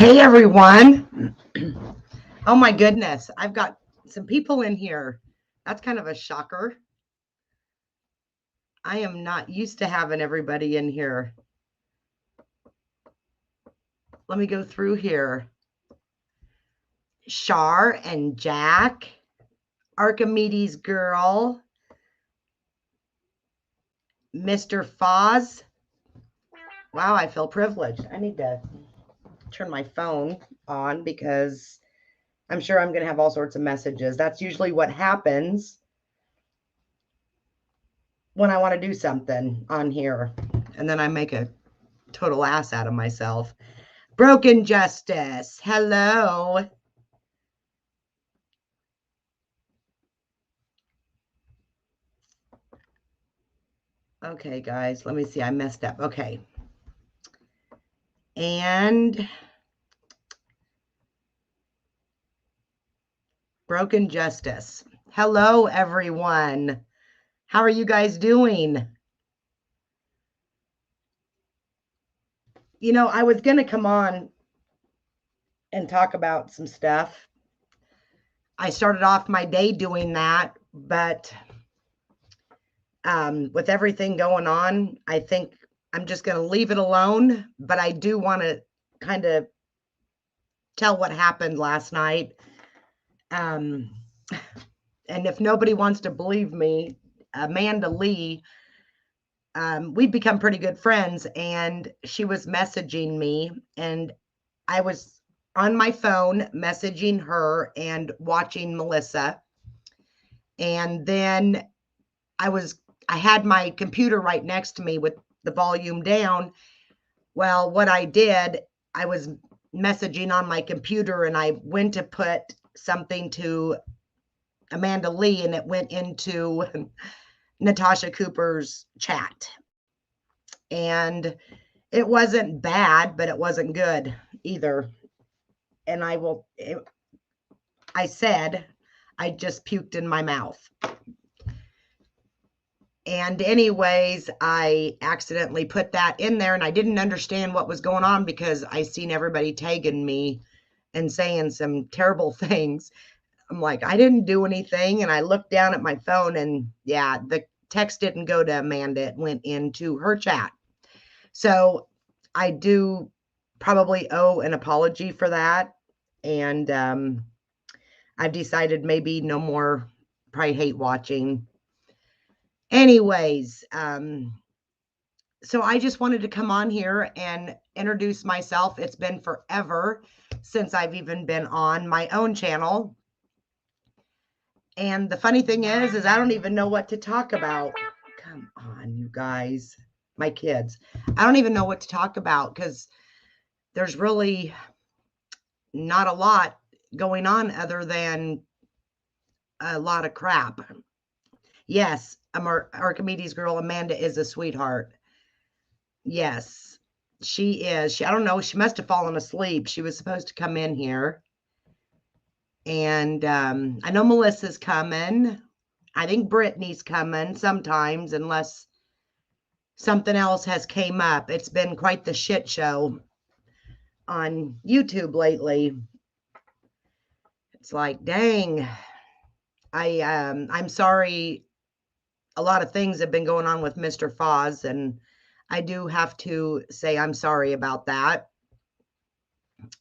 Hey everyone. Oh my goodness. I've got some people in here. That's kind of a shocker. I am not used to having everybody in here. Let me go through here. Shar and Jack, Archimedes Girl, Mr. Foz. Wow, I feel privileged. I need to turn my phone on because I'm sure I'm going to have all sorts of messages. That's usually what happens when I want to do something on here. And then I make a total ass out of myself. Broken Justice. Hello. Okay, guys, let me see. I messed up. Okay. And Broken Justice. Hello, everyone. How are you guys doing? You know, I was going to come on and talk about some stuff. I started off my day doing that, but with everything going on, I think I'm just going to leave it alone. But I do want to kind of tell what happened last night. And if nobody wants to believe me, Amanda Lee, we've become pretty good friends, and she was messaging me, and I was on my phone messaging her and watching Melissa. And then I had my computer right next to me with the volume down. Well, what I did, I was messaging on my computer, and I went to put something to Amanda Lee, and it went into Natasha Cooper's chat. And it wasn't bad, but it wasn't good either. And I said, I just puked in my mouth. And anyways, I accidentally put that in there, and I didn't understand what was going on because I seen everybody tagging me and saying some terrible things. I'm like, I didn't do anything. And I looked down at my phone, and yeah, the text didn't go to Amanda. It went into her chat. So I do probably owe an apology for that. And I've decided maybe no more probably hate watching. Anyways, so I just wanted to come on here and introduce myself. It's been forever since I've even been on my own channel. And the funny thing is I don't even know what to talk about. Come on, you guys, my kids. I don't even know what to talk about because there's really not a lot going on other than a lot of crap. Yes, Archimedes Girl Amanda is a sweetheart. Yes, she is. I don't know. She must have fallen asleep. She was supposed to come in here. And I know Melissa's coming. I think Brittany's coming sometimes, unless something else has came up. It's been quite the shit show on YouTube lately. It's like, dang. I'm sorry. A lot of things have been going on with Mr. Foz, and I do have to say I'm sorry about that.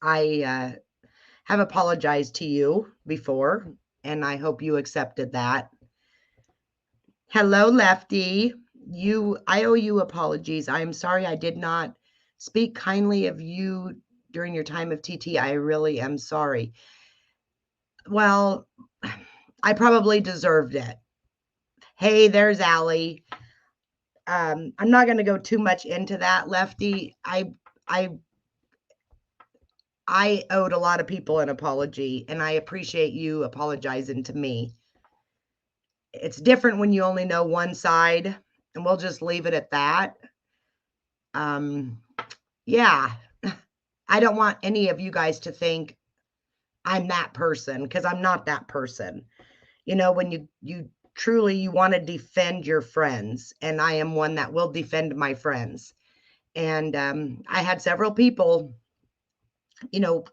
I have apologized to you before, and I hope you accepted that. Hello, Lefty. I owe you apologies. I am sorry I did not speak kindly of you during your time of TT. I really am sorry. Well, I probably deserved it. Hey, there's Allie. I'm not going to go too much into that, Lefty. I owed a lot of people an apology, and I appreciate you apologizing to me. It's different when you only know one side, and we'll just leave it at that. Yeah, I don't want any of you guys to think I'm that person, because I'm not that person. You know, when you truly want to defend your friends, and I am one that will defend my friends. And I had several people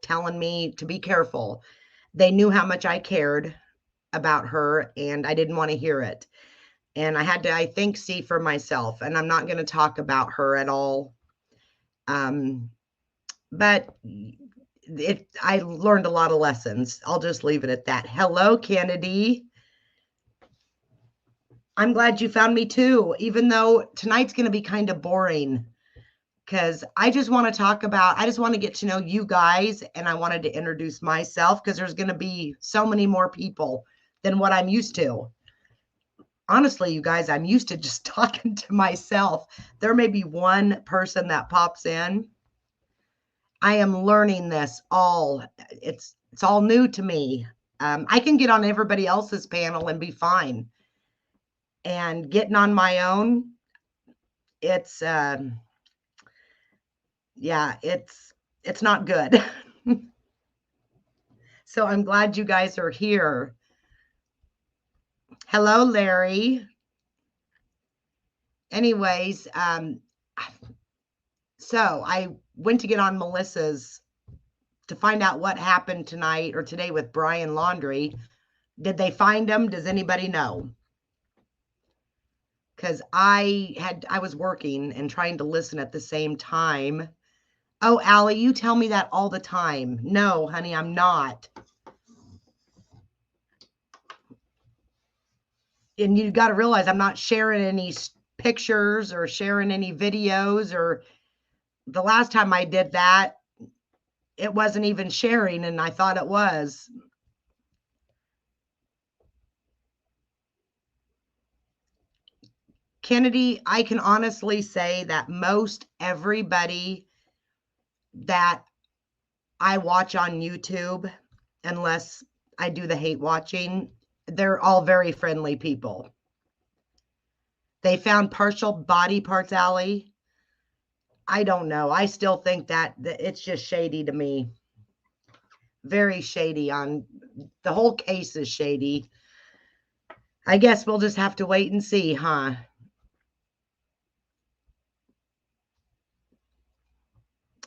telling me to be careful. They knew how much I cared about her, and I didn't want to hear it. And I had to, I think, see for myself. And I'm not going to talk about her at all. But I learned a lot of lessons. I'll just leave it at that. Hello, Kennedy. I'm glad you found me too, even though tonight's going to be kind of boring, because I just want to get to know you guys, and I wanted to introduce myself because there's going to be so many more people than what I'm used to. Honestly, you guys, I'm used to just talking to myself. There may be one person that pops in. I am learning this all. It's all new to me. I can get on everybody else's panel and be fine. And getting on my own, it's yeah, it's not good. So I'm glad you guys are here. Hello, Larry. Anyways, so I went to get on Melissa's to find out what happened tonight or today with Brian Laundrie. Did they find him? Does anybody know? Because I was working and trying to listen at the same time. Oh, Allie, you tell me that all the time. No, honey, I'm not. And you got to realize I'm not sharing any pictures or sharing any videos, or the last time I did that, it wasn't even sharing, and I thought it was. Kennedy, I can honestly say that most everybody that I watch on YouTube, unless I do the hate watching, they're all very friendly people. They found partial body parts, Allie. I don't know. I still think that it's just shady to me. Very shady. On the whole case is shady. I guess we'll just have to wait and see, huh?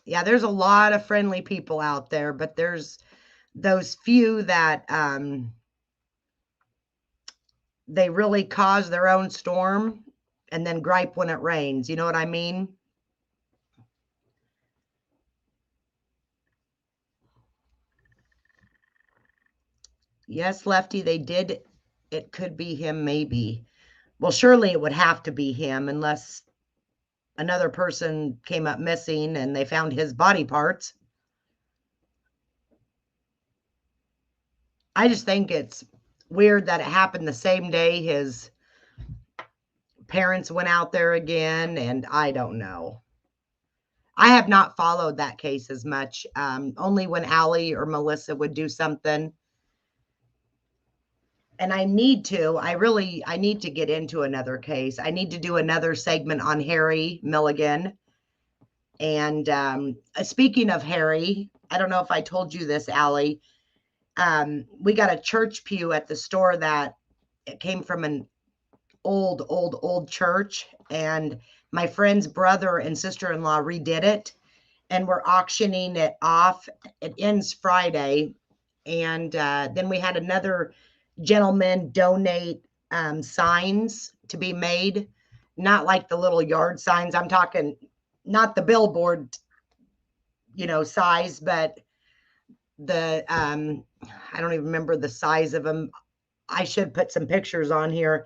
Yeah, there's a lot of friendly people out there, but there's those few that they really cause their own storm and then gripe when it rains. You know what I mean? Yes, Lefty, they did. It could be him, maybe. Well, surely it would have to be him unless another person came up missing and they found his body parts. I just think it's weird that it happened the same day his parents went out there again, and I don't know. I have not followed that case as much, only when Allie or Melissa would do something. And I need to get into another case. I need to do another segment on Harry Milligan. And speaking of Harry, I don't know if I told you this, Allie. We got a church pew at the store that it came from an old church, and my friend's brother and sister-in-law redid it, and we're auctioning it off. It ends Friday, and then we had another gentleman donate signs to be made, not like the little yard signs. I'm talking not the billboard, size, but the I don't even remember the size of them. I should put some pictures on here.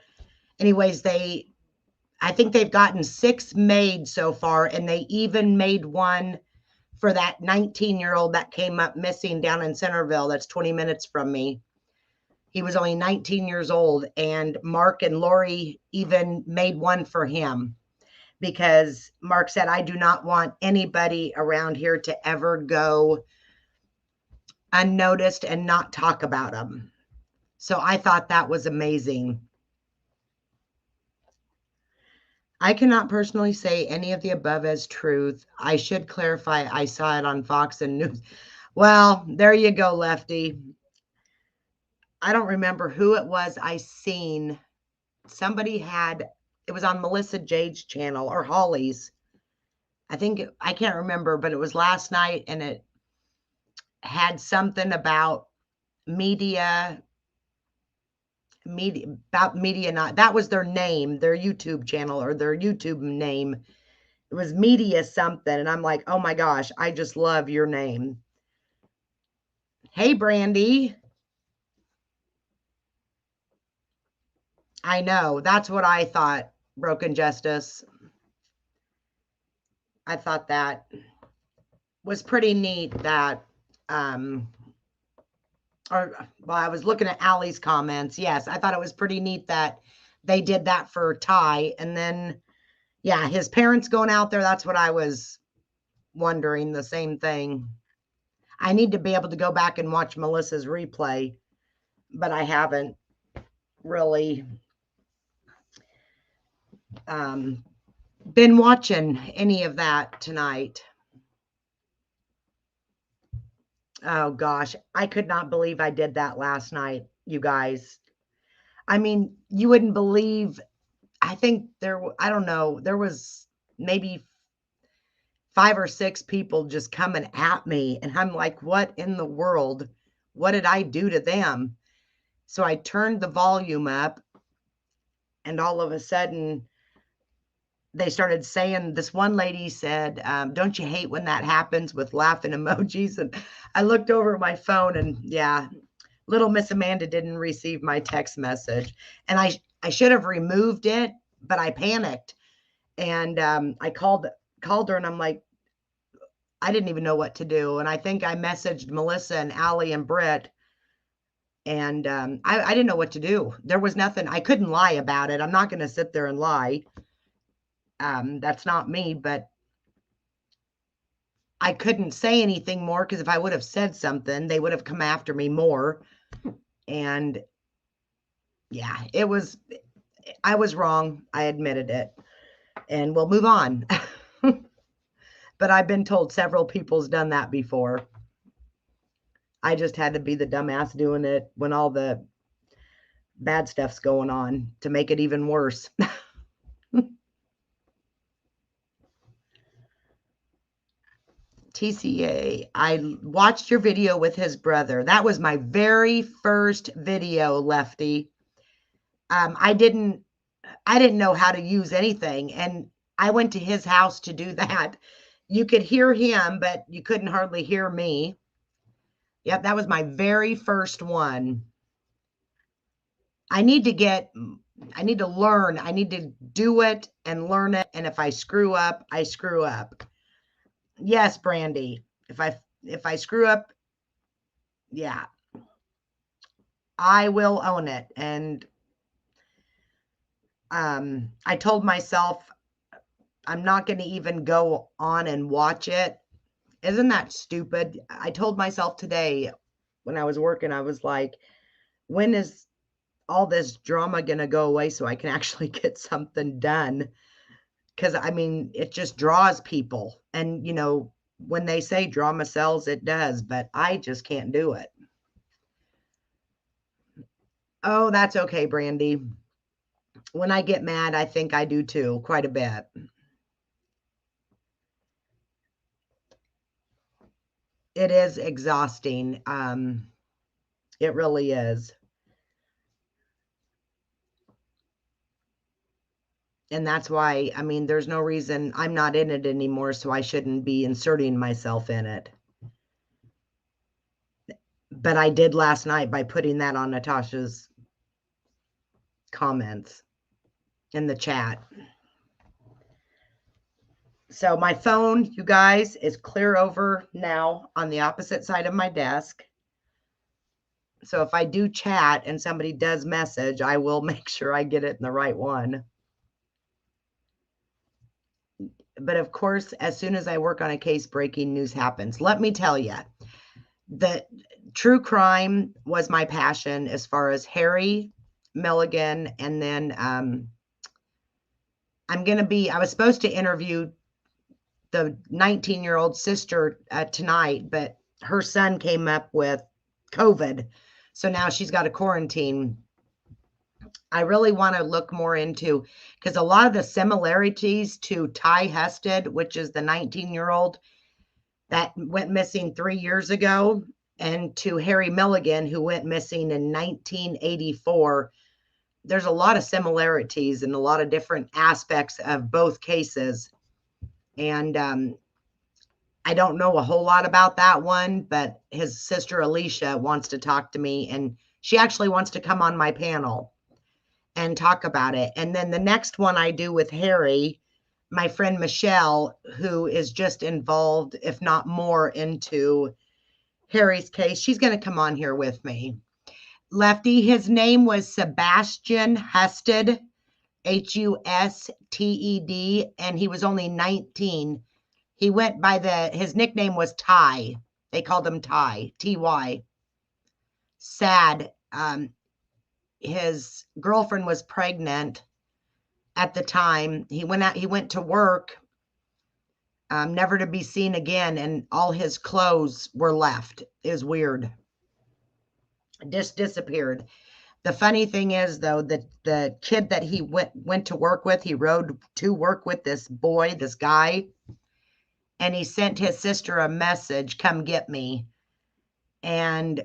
Anyways, I think they've gotten 6 made so far, and they even made one for that 19-year-old that came up missing down in Centerville. That's 20 minutes from me. He was only 19 years old, and Mark and Lori even made one for him because Mark said, I do not want anybody around here to ever go unnoticed and not talk about them. So I thought that was amazing. I cannot personally say any of the above as truth. I should clarify I saw it on Fox and News. Well, there you go, Lefty. I don't remember who it was I seen. Somebody it was on Melissa Jade's channel or Holly's. I can't remember, but it was last night, and had something about media, not, that was their name, their YouTube channel or their YouTube name. It was media something. And I'm like, oh my gosh, I just love your name. Hey, Brandy. I know. That's what I thought, Broken Justice. I thought that was pretty neat that, well, I was looking at Allie's comments. Yes, I thought it was pretty neat that they did that for Ty. And then, yeah, his parents going out there. That's what I was wondering, the same thing. I need to be able to go back and watch Melissa's replay, but I haven't really been watching any of that tonight. Oh gosh, I could not believe I did that last night, you guys. I mean, you wouldn't believe, I think I don't know, there was maybe 5 or 6 people just coming at me. And I'm like, what in the world? What did I do to them? So I turned the volume up, and all of a sudden they started saying, this one lady said, don't you hate when that happens, with laughing emojis? And I looked over at my phone, and yeah, little Miss Amanda didn't receive my text message. And I should have removed it, but I panicked. And I called her, and I'm like, I didn't even know what to do. And I think I messaged Melissa and Allie and Britt, and I didn't know what to do. There was nothing. I couldn't lie about it. I'm not going to sit there and lie. That's not me, but I couldn't say anything more, because if I would have said something, they would have come after me more. And yeah, I was wrong. I admitted it, and we'll move on. But I've been told several people's done that before. I just had to be the dumbass doing it when all the bad stuff's going on to make it even worse. TCA, I watched your video with his brother. That was my very first video, Lefty. I didn't know how to use anything, and I went to his house to do that. You could hear him, but you couldn't hardly hear me. Yep, that was my very first one. I need to learn. I need to do it and learn it. And if I screw up, I screw up. Yes, Brandy. If I screw up, yeah, I will own it. And I told myself I'm not going to even go on and watch it. Isn't that stupid? I told myself today when I was working, I was like, when is all this drama going to go away so I can actually get something done? Because, I mean, it just draws people. And, you know, when they say drama sells, it does. But I just can't do it. Oh, that's okay, Brandy. When I get mad, I think I do too, quite a bit. It is exhausting. It really is. And that's why, I mean, there's no reason I'm not in it anymore, so I shouldn't be inserting myself in it. But I did last night by putting that on Natasha's comments in the chat. So my phone, you guys, is clear over now on the opposite side of my desk. So if I do chat and somebody does message, I will make sure I get it in the right one. But of course, as soon as I work on a case, breaking news happens. Let me tell you, the true crime was my passion as far as Harry Milligan. And then I was supposed to interview the 19-year-old sister tonight, but her son came up with COVID. So now she's got a quarantine. I really want to look more into, because a lot of the similarities to Ty Husted, which is the 19-year-old that went missing 3 years ago, and to Harry Milligan, who went missing in 1984. There's a lot of similarities and a lot of different aspects of both cases. And I don't know a whole lot about that one, but his sister Alicia wants to talk to me, and she actually wants to come on my panel and talk about it. And then the next one I do with Harry, my friend Michelle, who is just involved, if not more, into Harry's case, she's going to come on here with me. Lefty, his name was Sebastian Husted, Husted, and he was only 19. He went by his nickname was Ty. They called him Ty, Ty. Sad. His girlfriend was pregnant at the time. He went to work, never to be seen again, and all his clothes were left. It was weird. Just disappeared. The funny thing is, though, that the kid that he went to work with, he rode to work with this guy, and he sent his sister a message, come get me, and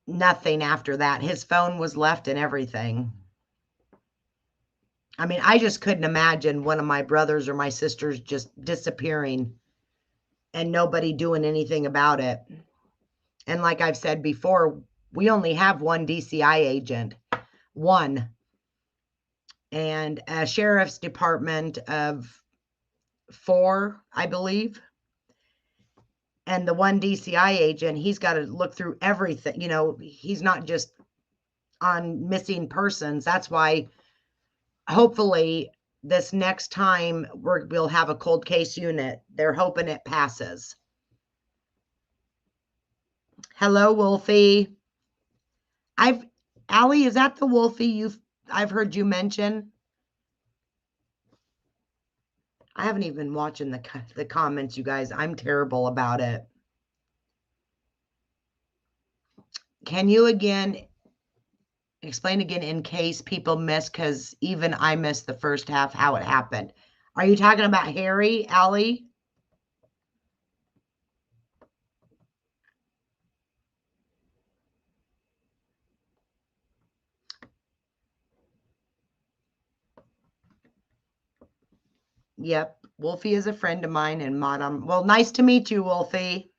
nothing after that. His phone was left and everything. I mean, I just couldn't imagine one of my brothers or my sisters just disappearing and nobody doing anything about it. And like I've said before, we only have one DCI agent, one, and a sheriff's department of 4, I believe. And the one DCI agent, he's got to look through everything. You know, he's not just on missing persons. That's why hopefully this next time we'll have a cold case unit. They're hoping it passes. Hello, Wolfie. Allie, is that the Wolfie I've heard you mention? I haven't even been watching the comments, you guys. I'm terrible about it. Can you explain again in case people miss, because even I missed the first half, how it happened? Are you talking about Harry, Allie? Yep. Wolfie is a friend of mine, and Madam. Well, nice to meet you, Wolfie.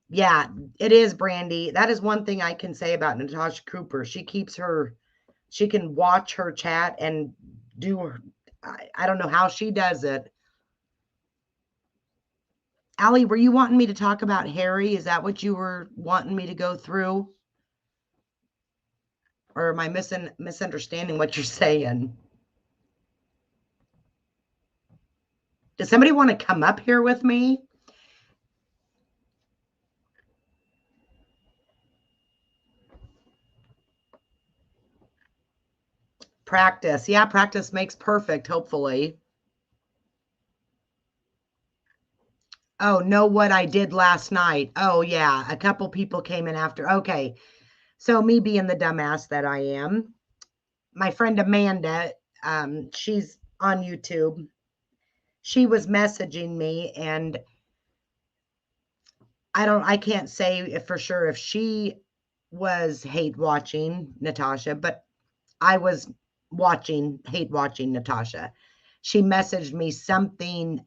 Yeah, it is, Brandy. That is one thing I can say about Natasha Cooper. She can watch her chat and do I don't know how she does it. Allie, were you wanting me to talk about Harry? Is that what you were wanting me to go through? Or am I misunderstanding what you're saying? Does somebody want to come up here with me? Practice. Yeah, practice makes perfect, hopefully. Oh, know what I did last night? Oh, yeah. A couple people came in after. Okay. So me being the dumbass that I am, my friend Amanda, she's on YouTube. She was messaging me, and I can't say if for sure if she was hate watching Natasha, but I was hate watching Natasha. She messaged me something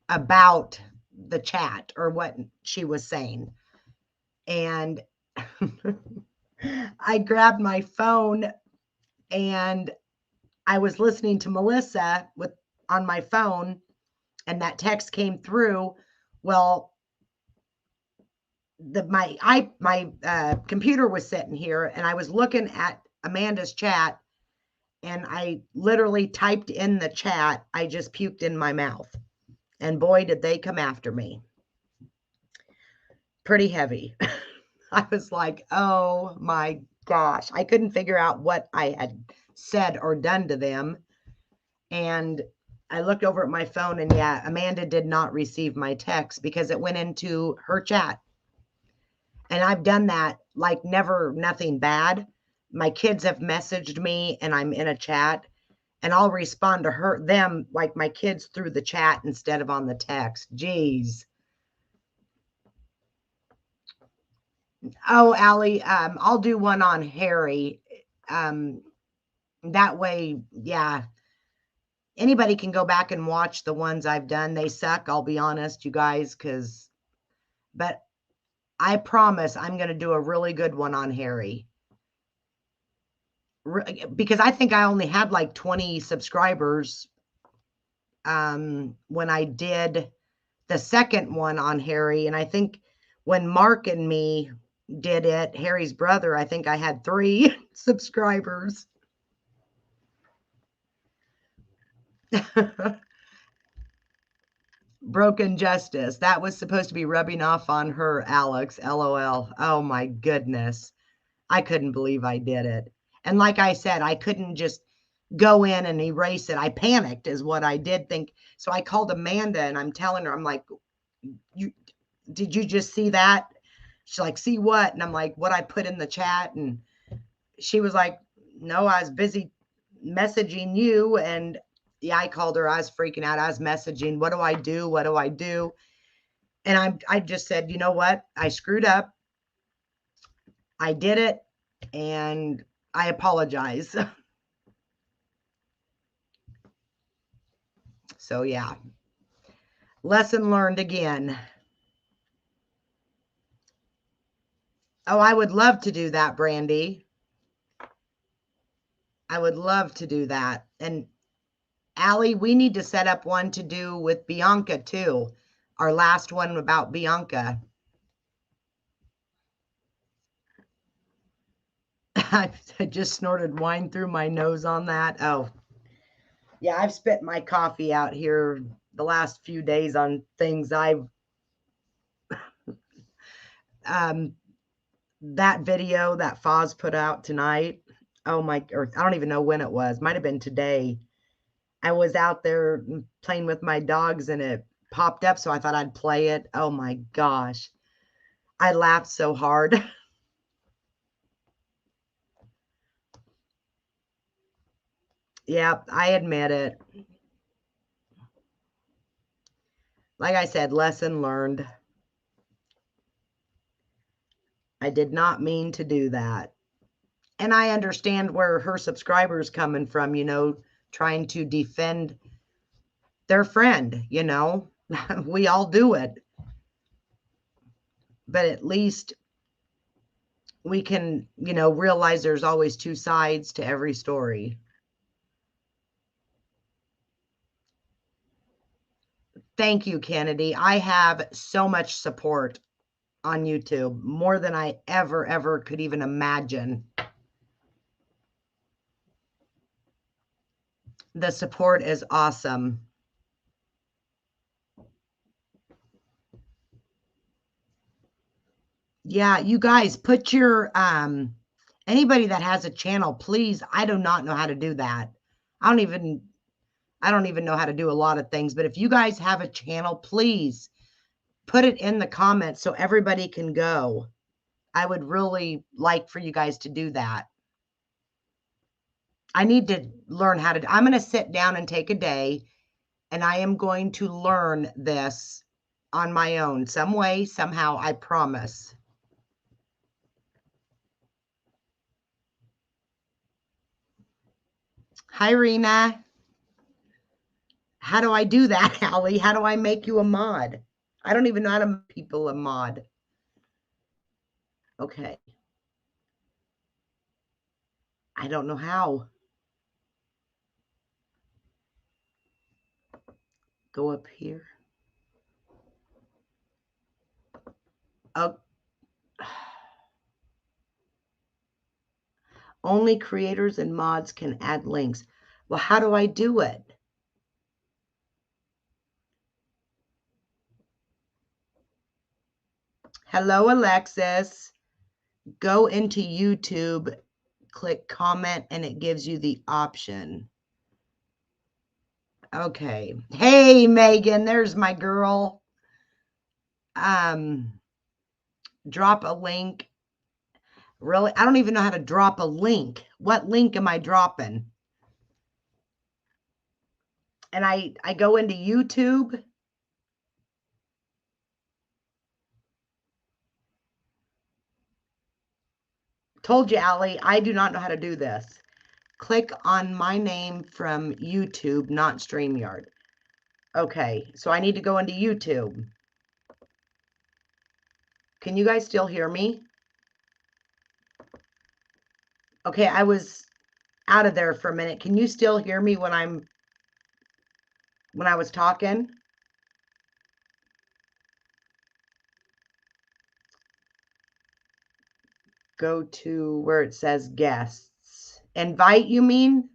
about the chat or what she was saying. And I grabbed my phone and I was listening to Melissa on my phone, and that text came through. Well, my computer was sitting here, and I was looking at Amanda's chat, and I literally typed in the chat. I just puked in my mouth, and boy, did they come after me. Pretty heavy. I was like, oh my gosh. I couldn't figure out what I had said or done to them. And I looked over at my phone, and yeah, Amanda did not receive my text because it went into her chat. And I've done that like nothing bad. My kids have messaged me and I'm in a chat, and I'll respond to them, like my kids, through the chat instead of on the text. Jeez. Oh, Allie, I'll do one on Harry. That way, yeah, anybody can go back and watch the ones I've done. They suck, I'll be honest, you guys, but I promise I'm going to do a really good one on Harry. Because I think I only had like 20 subscribers when I did the second one on Harry. And I think when Mark and me did it, Harry's brother, I think I had 3 subscribers. Broken justice. That was supposed to be rubbing off on her, Alex. LOL. Oh my goodness. I couldn't believe I did it. And like I said, I couldn't just go in and erase it. I panicked is what I did think. So I called Amanda and I'm telling her, I'm like, did you just see that? She's like, see what? And I'm like, what I put in the chat. And she was like, no, I was busy messaging you. And yeah, I called her. I was freaking out. I was messaging, what do I do? What do I do? And I just said, you know what? I screwed up. I did it. And I apologize. So yeah, lesson learned again. Oh, I would love to do that, Brandy. I would love to do that. And Allie, we need to set up one to do with Bianca too. Our last one about Bianca. I just snorted wine through my nose on that. Oh, yeah, I've spit my coffee out here the last few days on things I've that video that Foz put out tonight. Oh my, or I don't even know when it was. Might have been today. I was out there playing with my dogs and it popped up, so I thought I'd play it. Oh my gosh. I laughed so hard. Yeah, I admit it. Like I said, lesson learned. I did not mean to do that. And I understand where her subscribers coming from, trying to defend their friend, we all do it. But at least we can, realize there's always 2 sides to every story. Thank you, Kennedy. I have so much support on YouTube, more than I ever could even imagine. The support is awesome. Yeah, you guys put your anybody that has a channel, please. I do not know how to do that. I don't even know how to do a lot of things, but if you guys have a channel, please put it in the comments so everybody can go. I would really like for you guys to do that. I need to learn how to I'm going to sit down and take a day and I am going to learn this on my own, some way, somehow, I promise. Hi, Rena. How do I do that, Allie? How do I make you a mod? I don't even know how to make people a mod. Okay. I don't know how. Go up here. Oh. Only creators and mods can add links. Well, how do I do it? Hello, Alexis. Go into YouTube, click comment, and it gives you the option. Okay. Hey, Megan, there's my girl. Drop a link. Really? I don't even know how to drop a link. What link am I dropping? And I go into YouTube. Told you, Allie, I do not know how to do this. Click on my name from YouTube, not StreamYard. Okay, so I need to go into YouTube. Can you guys still hear me? Okay, I was out of there for a minute. Can you still hear me when I was talking? Go to where it says guests. Invite, you mean?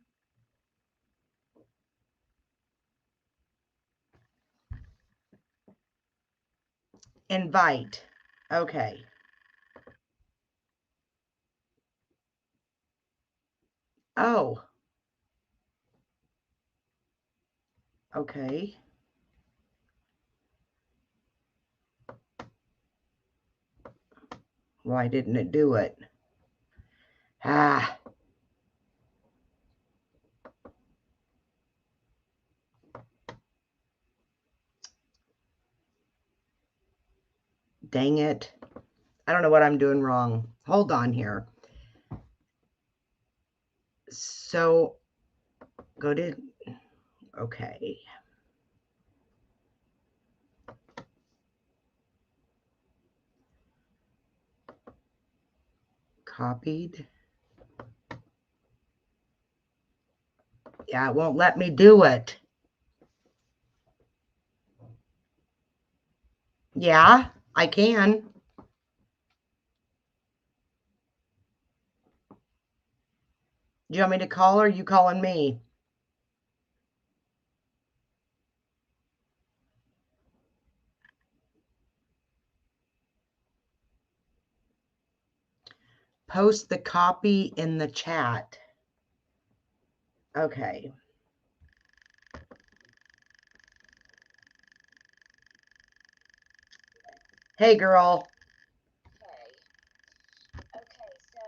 Invite. Okay. Oh. Okay. Why didn't it do it? Ah. Dang it. I don't know what I'm doing wrong. Hold on here. So, go to, okay. Copied. Yeah, it won't let me do it. Yeah, I can. Do you want me to call her? Or are you calling me? Post the copy in the chat. Okay. Hey, girl. Okay, so,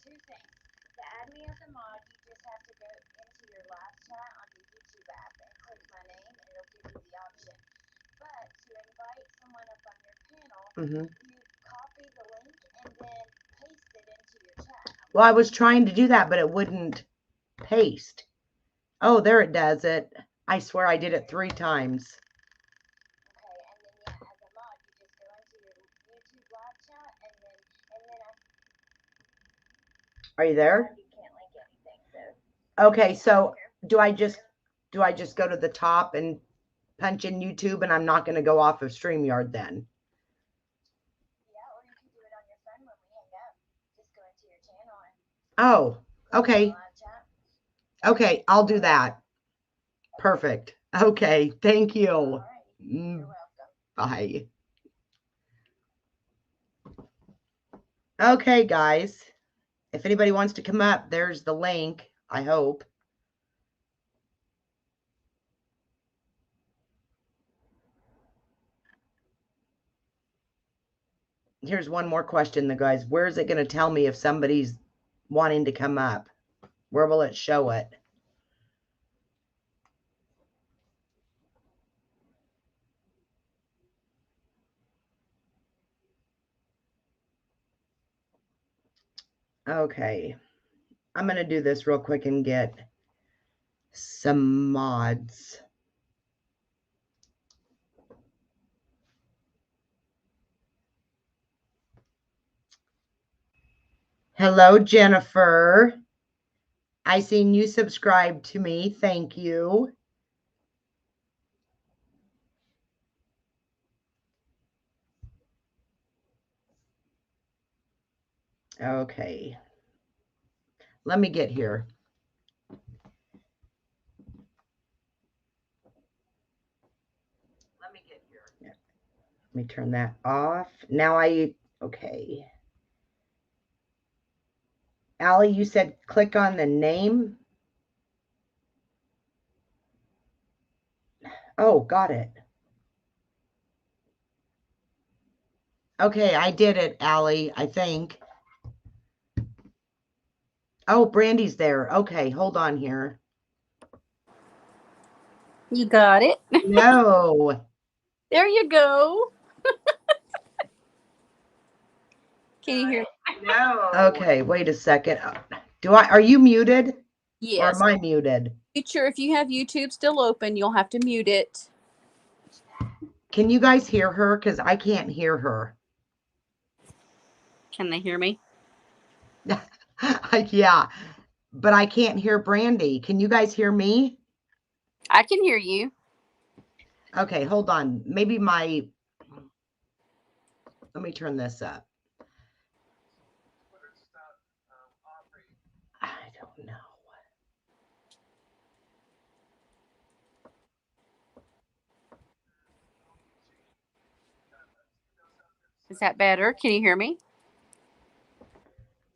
two things. To add me as a mod, you just have to go into your live chat on the YouTube app and click my name, and it'll give you the option. But to invite someone up on your panel, you copy the link and then paste it into your chat. Well, I was trying to do that, but it wouldn't paste. Oh, there it does it. I swear I did it 3 times. Okay, and then yeah, as a mod, you just go into your YouTube live chat and then Are you there? you can't link anything. So okay, so do I just go to the top and punch in YouTube and I'm not going to go off of StreamYard then? Yeah, or you can do it on your phone when we hang up. Just go into your channel and Oh, okay. live chat. Okay, I'll do that. Perfect. Okay, thank you. All right. You're welcome. Bye. Okay, guys. If anybody wants to come up, there's the link, I hope. Here's one more question, the guys. Where is it going to tell me if somebody's wanting to come up? Where will it show it? Okay. I'm going to do this real quick and get some mods. Hello, Jennifer. I seen you subscribe to me. Thank you. Okay. Let me get here. Let me turn that off. Now okay. Allie, you said click on the name. Oh, got it. Okay, I did it, Allie, I think. Oh, Brandy's there. Okay, hold on here. You got it. No. There you go. Can you hear me? No. Okay, wait a second. Are you muted or am Yes. I muted? Future, if you have YouTube still open, you'll have to mute it. Can you guys hear her? Because I can't hear her. Can they hear me? Yeah, but I can't hear Brandy. Can you guys hear me? I can hear you. Okay, hold on. Let me turn this up. I don't know. Is that better? Can you hear me?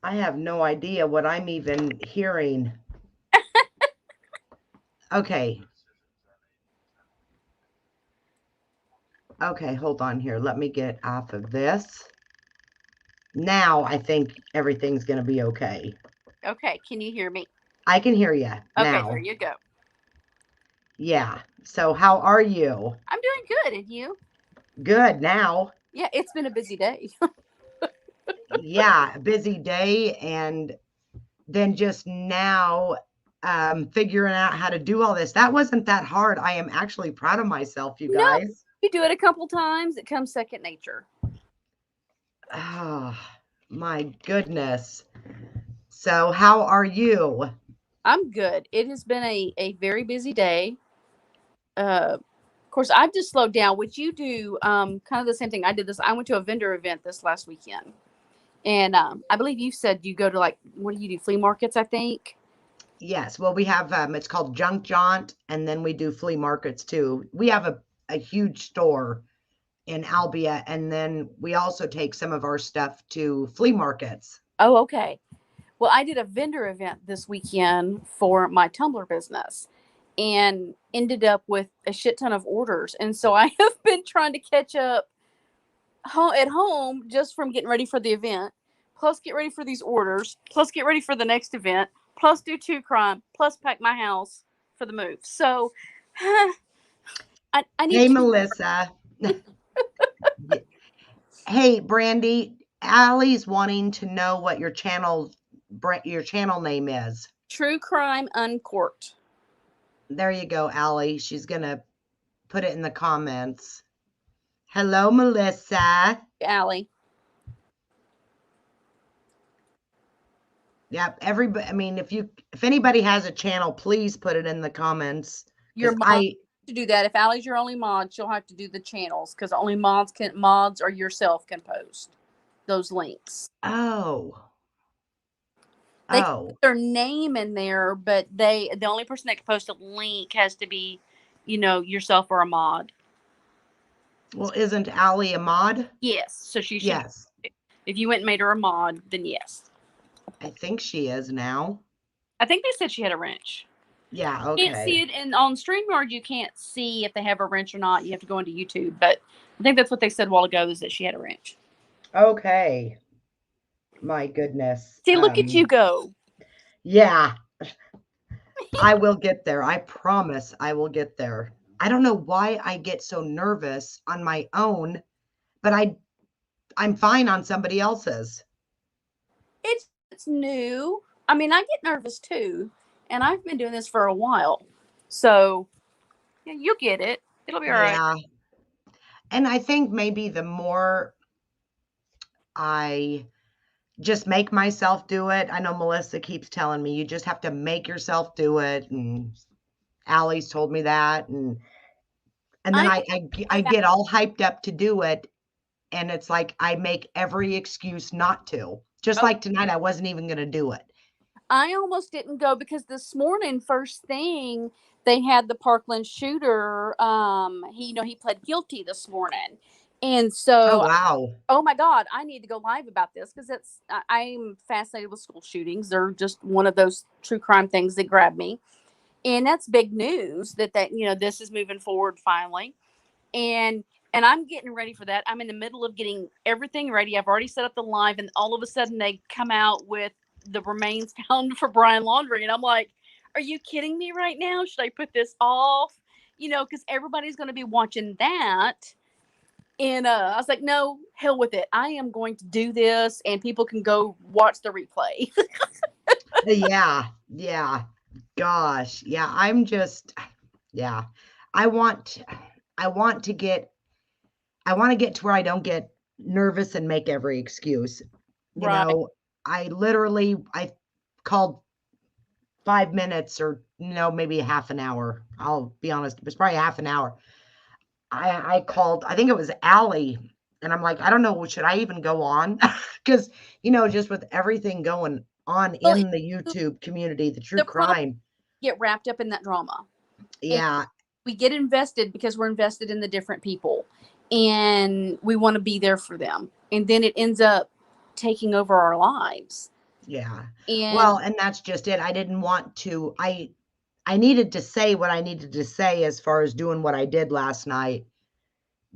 I have no idea what I'm even hearing. Okay. Okay, hold on here. Let me get off of this. Now I think everything's going to be okay. Okay. Can you hear me? I can hear you Okay. now. There you go. Yeah. So how are you? I'm doing good. And you? Good now. Yeah, it's been a busy day. Yeah, busy day. And then just now figuring out how to do all this. That wasn't that hard. I am actually proud of myself, you No, guys. you do it a couple times, it comes second nature. Oh, my goodness. So how are you? I'm good. It has been a very busy day. Of course, I've just slowed down, which you do kind of the same thing. I did this. I went to a vendor event this last weekend. And I believe you said you go to like, what do you do? Flea markets, I think. Yes, well, we have it's called Junk Jaunt, and then we do flea markets too. We have a huge store in Albia, and then we also take some of our stuff to flea markets. Oh, okay. Well, I did a vendor event this weekend for my Tumblr business and ended up with a shit ton of orders. And so I have been trying to catch up at home just from getting ready for the event, plus get ready for these orders, plus get ready for the next event, plus do true crime, plus pack my house for the move. So I need Hey, two. Melissa. Hey, Brandy. Allie's wanting to know what your channel name is. True Crime Uncorked. There you go, Allie. She's gonna put it in the comments. Hello, Melissa. Allie. Yep. Everybody. I mean, if anybody has a channel, please put it in the comments Your because mom to do that. If Allie's your only mod, she'll have to do the channels because only mods or yourself can post those links. Oh. They can put Oh. their name in there, but the only person that can post a link has to be, yourself or a mod. Well, isn't Allie a mod? Yes, so she should. Yes. If you went and made her a mod, then yes. I think she is now. I think they said she had a wrench. Yeah, You can't see okay. it, and on StreamYard you can't see if they have a wrench or not. You have to go into YouTube, but I think that's what they said a while ago is that she had a wrench. Okay. My goodness. See, look at you go. Yeah, I will get there. I promise I will get there. I don't know why I get so nervous on my own, but I'm fine on somebody else's. It's new. I mean, I get nervous too, and I've been doing this for a while, so yeah, you'll get it. It'll be all right. Yeah. And I think maybe the more I just make myself do it. I know Melissa keeps telling me you just have to make yourself do it, and Allie's told me that, and then I I get all hyped up to do it, and it's like I make every excuse not to. Just oh, like tonight, I wasn't even going to do it. I almost didn't go because this morning, first thing, they had the Parkland shooter. He pled guilty this morning, and Oh, so wow. oh my god, I need to go live about this because I'm fascinated with school shootings. They're just one of those true crime things that grab me, and that's big news that this is moving forward finally, and I'm getting ready for that. I'm in the middle of getting everything ready. I've already set up the live, and all of a sudden they come out with the remains found for Brian Laundrie, and I'm like, are you kidding me right now? Should I put this off? Because everybody's going to be watching that. And I was like, no, hell with it. I am going to do this, and people can go watch the replay. Yeah, yeah. Gosh, yeah, yeah. I want, I want to get, I want to get to where I don't get nervous and make every excuse. You Right. know, I called 5 minutes or no, maybe a half an hour. I'll be honest, it was probably half an hour. I called, I think it was Allie, and I'm like, I don't know, should I even go on? Because, just with everything going on Well, in the YouTube community, the true the problem crime. get wrapped up in that drama, and Yeah, we get invested because we're invested in the different people, and we want to be there for them, and then it ends up taking over our lives. yeah. And Well, and that's just it. I didn't want to, I needed to say what I needed to say as far as doing what I did last night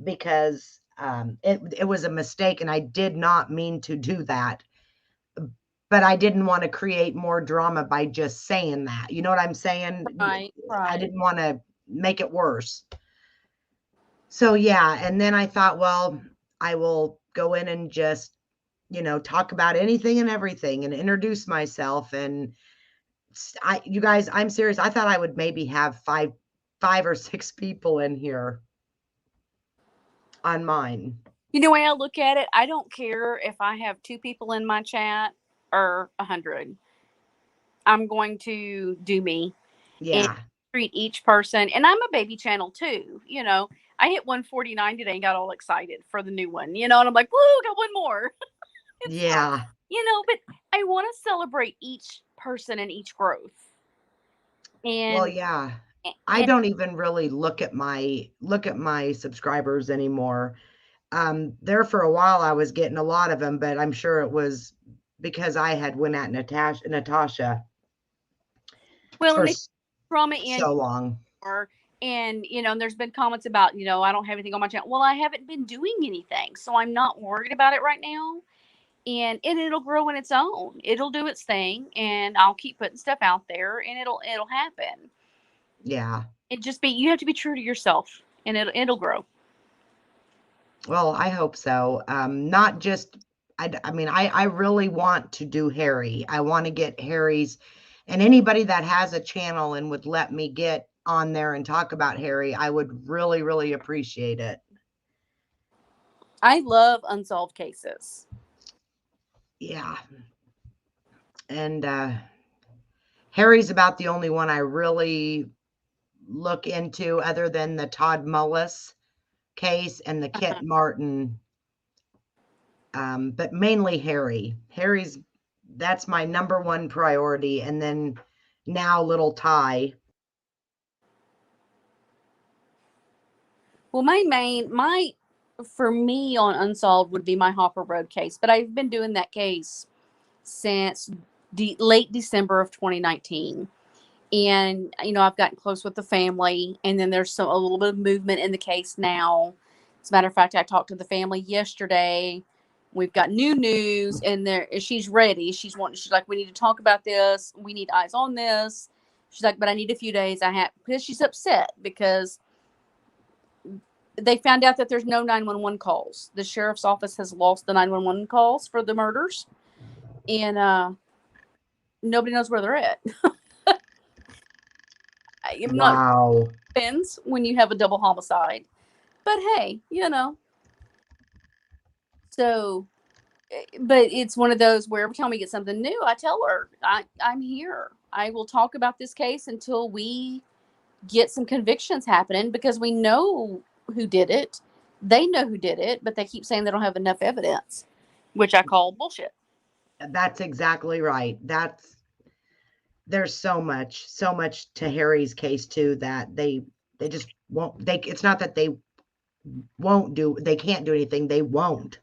because it was a mistake and I did not mean to do that. But I didn't want to create more drama by just saying that. You know what I'm saying? right, I right. didn't want to make it worse. So yeah, and then I thought, well, I will go in and just, talk about anything and everything and introduce myself and you guys, I'm serious. I thought I would maybe have five or six people in here on mine. You know, the way I look at it, I don't care if I have 2 people in my chat or 100. I'm going to do me and Yeah. treat each person. And I'm a baby channel too. You know, I hit 149 today and got all excited for the new one. You know, and I'm like, woo, got one more. It's fun. Yeah. You know, but I want to celebrate each person and each growth. Well, And yeah. I and don't even really look at my subscribers anymore. There for a while I was getting a lot of them, but I'm sure it was because I had went at Natasha well, for and they drama in so long. or and and there's been comments about I don't have anything on my channel. Well, I haven't been doing anything, so I'm not worried about it right now. And it'll grow in its own. It'll do its thing, and I'll keep putting stuff out there, and it'll happen. Yeah. It just be you have to be true to yourself, and it'll grow. Well, I hope so. Not just, I mean, I really want to do Harry. I want to get Harry's, and anybody that has a channel and would let me get on there and talk about Harry, I would really, really appreciate it. I love unsolved cases. Yeah. And Harry's about the only one I really look into other than the Todd Mullis case and the Kit Martin, but mainly Harry. That's my number one priority. And then now little Ty. Well, my for me on unsolved would be my Hopper Road case, but I've been doing that case since late December of 2019. And I've gotten close with the family, and then there's a little bit of movement in the case now. As a matter of fact, I talked to the family yesterday. We've got new news, and she's ready. She's like, we need to talk about this. We need eyes on this. She's like, but I need a few days. Because she's upset because they found out that there's no 911 calls. The sheriff's office has lost the 911 calls for the murders, and nobody knows where they're at. I'm not Wow. depends when you have a double homicide. But hey, so but it's one of those where every time we get something new, I tell her I'm here. I will talk about this case until we get some convictions happening because we know who did it. They know who did it, but they keep saying they don't have enough evidence, which I call bullshit. That's exactly right. There's so much to Harry's case too that they just won't, it's not that they can't do anything, they won't.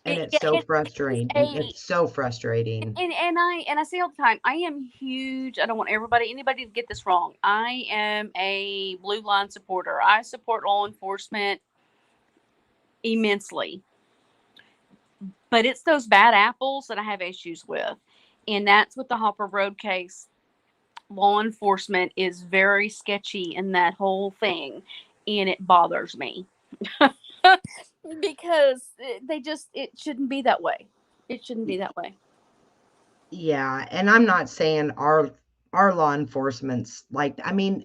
And it's so frustrating. A It's so frustrating. and I say all the time, I am huge. I don't want anybody to get this wrong. I am a blue line supporter. I support law enforcement immensely. But it's those bad apples that I have issues with. And that's with the Hopper Road case. Law enforcement is very sketchy in that whole thing, and it bothers me. Because it shouldn't be that way. It shouldn't be that way. Yeah, and I'm not saying our law enforcement's like, I mean,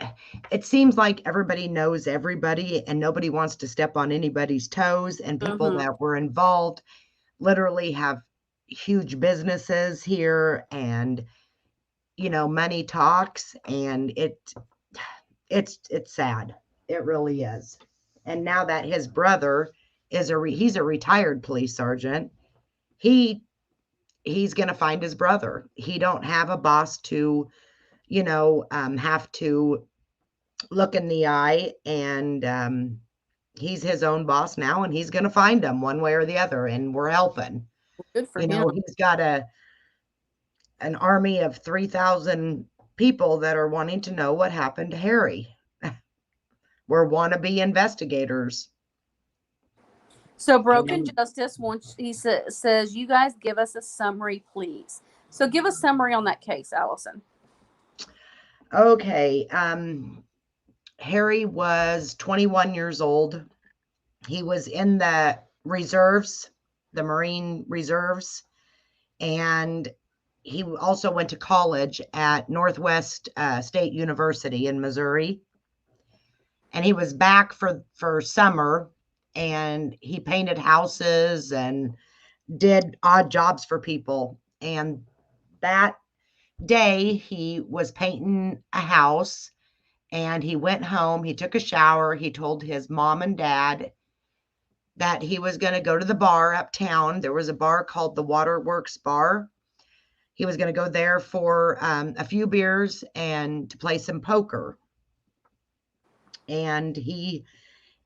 it seems like everybody knows everybody and nobody wants to step on anybody's toes, and people Mm-hmm. that were involved literally have huge businesses here, and money talks, and it's sad. It really is. And now that his brother he's a retired police sergeant, he he's going to find his brother. He don't have a boss to, have to look in the eye, and he's his own boss now, and he's going to find him one way or the other, and we're helping. Good for him. He's got an army of 3,000 people that are wanting to know what happened to Harry. We're wannabe investigators. So Broken And Justice wants he says you guys give us a summary, please. So give a summary on that case, Allison. okay, Harry was 21 years old. He was in the reserves, the Marine reserves, and he also went to college at Northwest State University in Missouri. And he was back for summer, and he painted houses and did odd jobs for people. And that day he was painting a house, and he went home, he took a shower, he told his mom and dad that he was going to go to the bar uptown. There was a bar called the Waterworks Bar. He was going to go there for a few beers and to play some poker. And he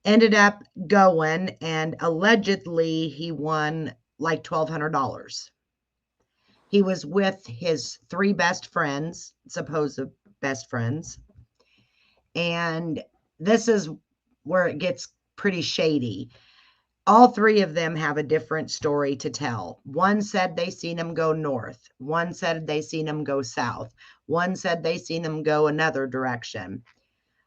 ended up going, and allegedly he won like $1,200. He was with his three best friends, supposed best friends. And this is where it gets pretty shady. All three of them have a different story to tell. One said they seen him go north. One said they seen him go south. One said they seen him go another direction.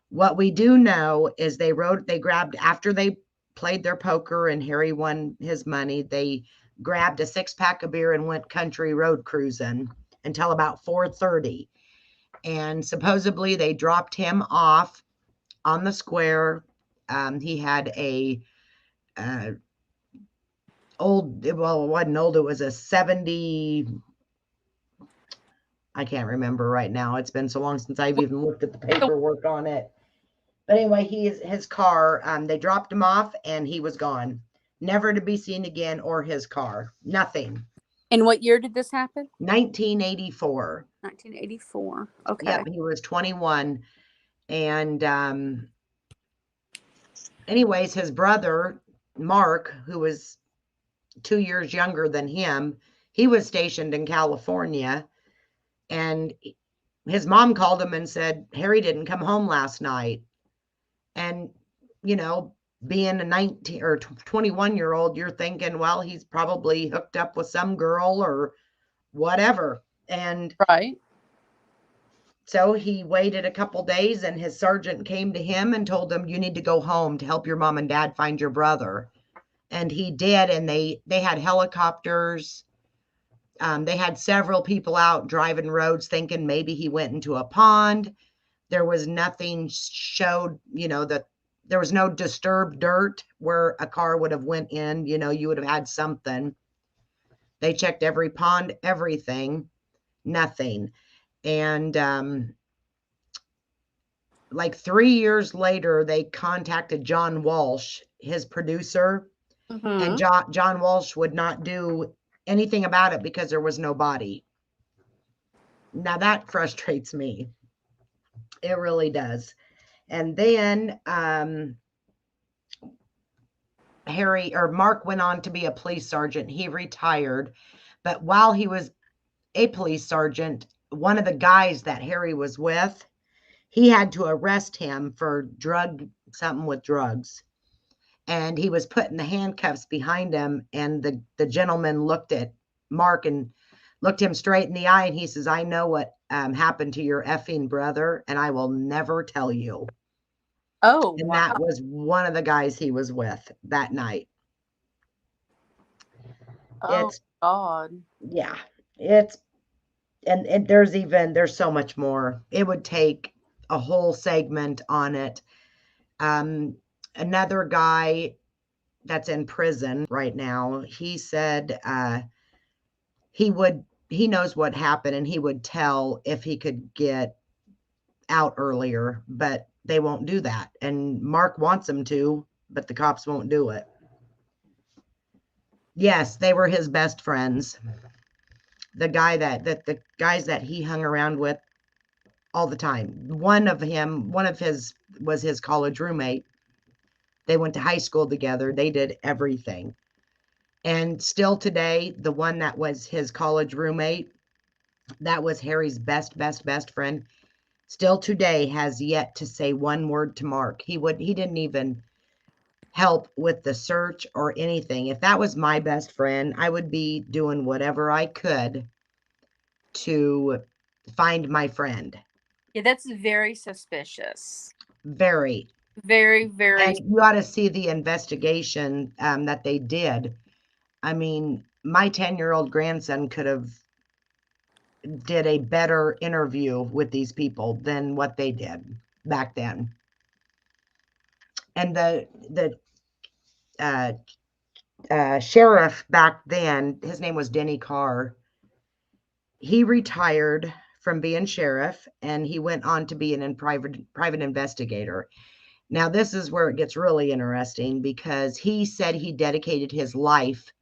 What we do know is they grabbed, after they played their poker and Harry won his money, they grabbed a 6-pack of beer and went country road cruising until about 4:30. And supposedly they dropped him off on the square. He had a old, well, it wasn't old, it was a 70, I can't remember right now. It's been so long since I've even looked at the paperwork on it. But anyway, his car, they dropped him off and he was gone. Never to be seen again, or his car. Nothing. And what year did this happen? 1984. 1984. Okay. Yep, he was 21. And anyways, his brother, Mark, who was 2 years younger than him, he was stationed in California. And his mom called him and said, Harry didn't come home last night. And, being a 19 or 21-year-old, you're thinking, well, he's probably hooked up with some girl or whatever. And right. So he waited a couple days, and his sergeant came to him and told him, you need to go home to help your mom and dad find your brother. And he did. And they had helicopters. They had several people out driving roads thinking maybe he went into a pond. There was nothing showed, that there was no disturbed dirt where a car would have went in, you would have had something. They checked every pond, everything, nothing. And like 3 years later, they contacted John Walsh, his producer, and John Walsh would not do anything about it because there was no body. Now that frustrates me. It really does. And then Mark went on to be a police sergeant. He retired, but while he was a police sergeant, one of the guys that Harry was with, he had to arrest him for something with drugs. And he was put in the handcuffs behind him, and the gentleman looked at Mark and looked him straight in the eye, and he says, I know what happened to your effing brother, and I will never tell you. Oh, And wow. that was one of the guys he was with that night. Oh, It's, God. yeah, it's, and there's so much more. It would take a whole segment on it. Um, Another guy that's in prison right now, he said he knows what happened and he would tell if he could get out earlier, but they won't do that. And Mark wants him to, but the cops won't do it. Yes, they were his best friends. The guys that he hung around with all the time. One of his was his college roommate. They went to high school together. They did everything. And still today, the one that was his college roommate, that was Harry's best friend, still today has yet to say one word to Mark. He didn't even help with the search or anything. If that was my best friend, I would be doing whatever I could to find my friend. Yeah, that's very suspicious. Very. Very, very. And you ought to see the investigation that they did. I mean, my 10-year-old grandson could have did a better interview with these people than what they did back then. And the uh, sheriff back then, his name was Denny Carr. He retired from being sheriff and he went on to be an private investigator. Now this is where it gets really interesting because he said he dedicated his life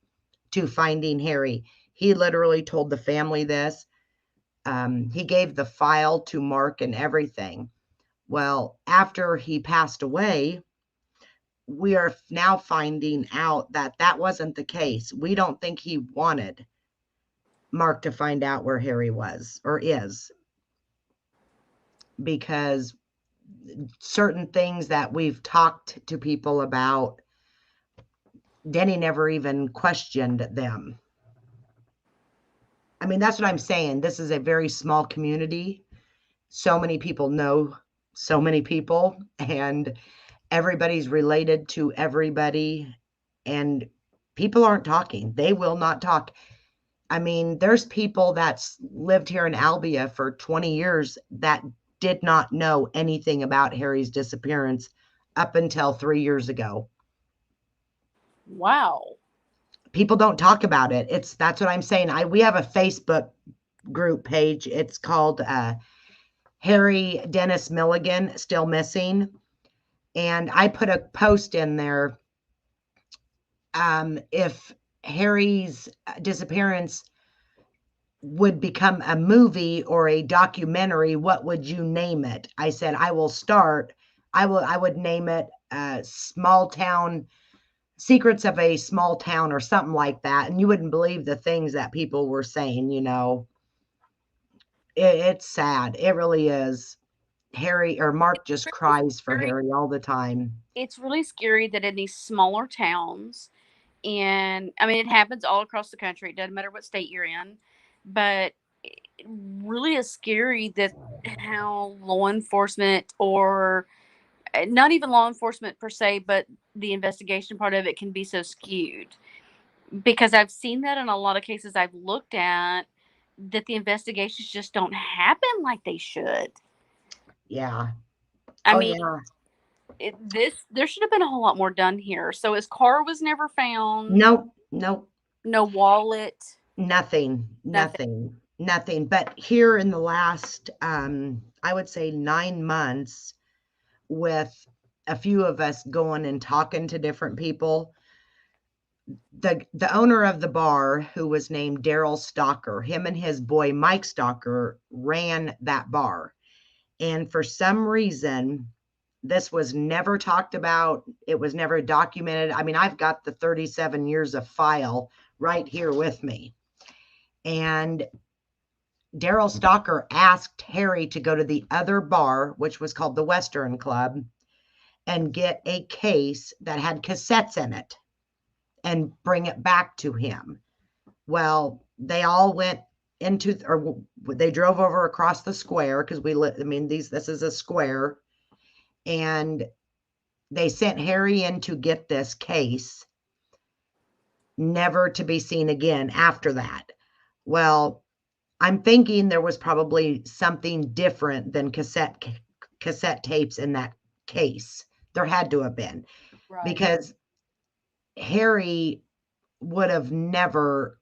to finding Harry. He literally told the family this. He gave the file to Mark and everything. Well, after he passed away, we are now finding out that that wasn't the case. We don't think he wanted Mark to find out where Harry was or is, because certain things that we've talked to people about, Denny never even questioned them. I mean, that's what I'm saying. This is a very small community. So many people know so many people, and everybody's related to everybody, and people aren't talking. They will not talk. I mean, there's people that's lived here in Albia for 20 years that did not know anything about Harry's disappearance up until 3 years ago. Wow. People don't talk about it. That's what I'm saying. We have a Facebook group page. It's called Harry Dennis Milligan Still Missing. And I put a post in there. If Harry's disappearance would become a movie or a documentary, what would you name it? I said, I would name it Small Town Secrets of a Small Town or something like that. And you wouldn't believe the things that people were saying, you know. It's sad. It really is. Harry or Mark just cries for Very, Harry all the time. it's really scary that in these smaller towns, and I mean, it happens all across the country. It doesn't matter what state you're in, but it really is scary that how law enforcement, or not even law enforcement per se, but the investigation part of it can be so skewed. Because I've seen that in a lot of cases I've looked at, that the investigations just don't happen like they should. Yeah. I Oh, mean, yeah. there should have been a whole lot more done here. So his car was never found. Nope. Nope. No wallet. Nothing. Nothing. Nothing. Nothing. But here in the last, I would say 9 months, with a few of us going and talking to different people, the owner of the bar, who was named Daryl Stalker, him and his boy Mike Stalker ran that bar. And for some reason, this was never talked about. It was never documented. I mean, I've got the 37 years of file right here with me. And Daryl Stalker asked Harry to go to the other bar, which was called the Western Club, and get a case that had cassettes in it and bring it back to him. Well, they all went into, or they drove over across the square, because I mean, this is a square, and they sent Harry in to get this case, never to be seen again after that. Well, I'm thinking there was probably something different than cassette tapes in that case. There had to have been, Right. because Harry would have never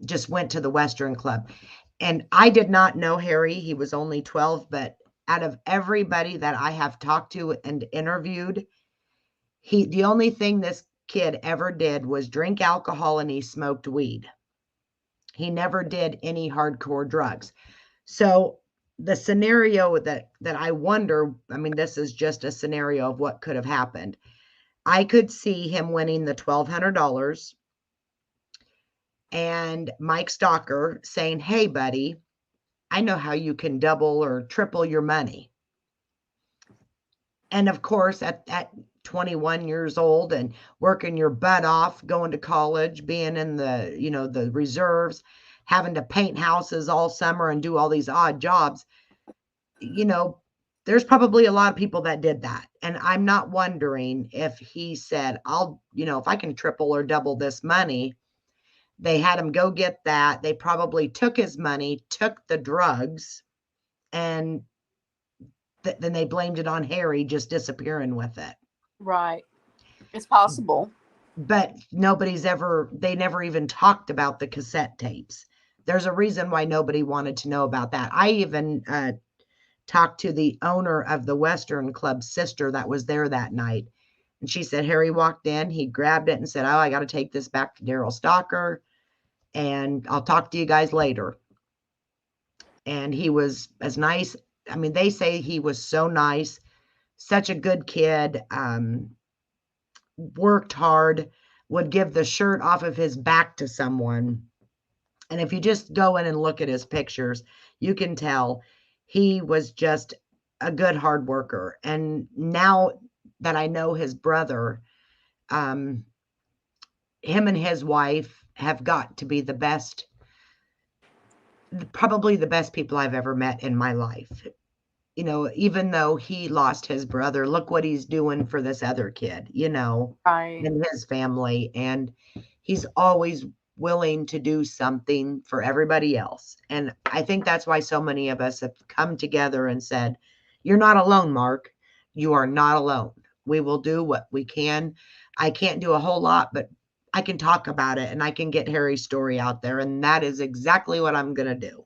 just went to the Western Club. And I did not know Harry. He was only 12, but out of everybody that I have talked to and interviewed, the only thing this kid ever did was drink alcohol, and he smoked weed. He never did any hardcore drugs. So the scenario that I wonder, I mean, this is just a scenario of what could have happened. I could see him winning the $1,200 and Mike Stalker saying, "Hey, buddy, I know how you can double or triple your money." And of course, at 21 years old and working your butt off, going to college, being in the reserves, having to paint houses all summer and do all these odd jobs, you know, there's probably a lot of people that did that. And I'm not wondering if he said, if I can triple or double this money, they had him go get that. They probably took his money, took the drugs, and then they blamed it on Harry just disappearing with it. Right. It's possible. But they never even talked about the cassette tapes. There's a reason why nobody wanted to know about that. I even talked to the owner of the Western Club's sister that was there that night. And she said Harry walked in, he grabbed it and said, "Oh, I got to take this back to Daryl Stalker, and I'll talk to you guys later." And he was as nice. I mean, they say he was so nice, such a good kid, worked hard, would give the shirt off of his back to someone. And if you just go in and look at his pictures, you can tell he was just a good hard worker. And now that I know his brother, him and his wife have got to be probably the best people I've ever met in my life. Even though he lost his brother, look what he's doing for this other kid, Right. and his family. And he's always willing to do something for everybody else. And I think that's why so many of us have come together and said, "You're not alone, Mark. You are not alone. We will do what we can. I can't do a whole lot, but I can talk about it and I can get Harry's story out there." And that is exactly what I'm going to do.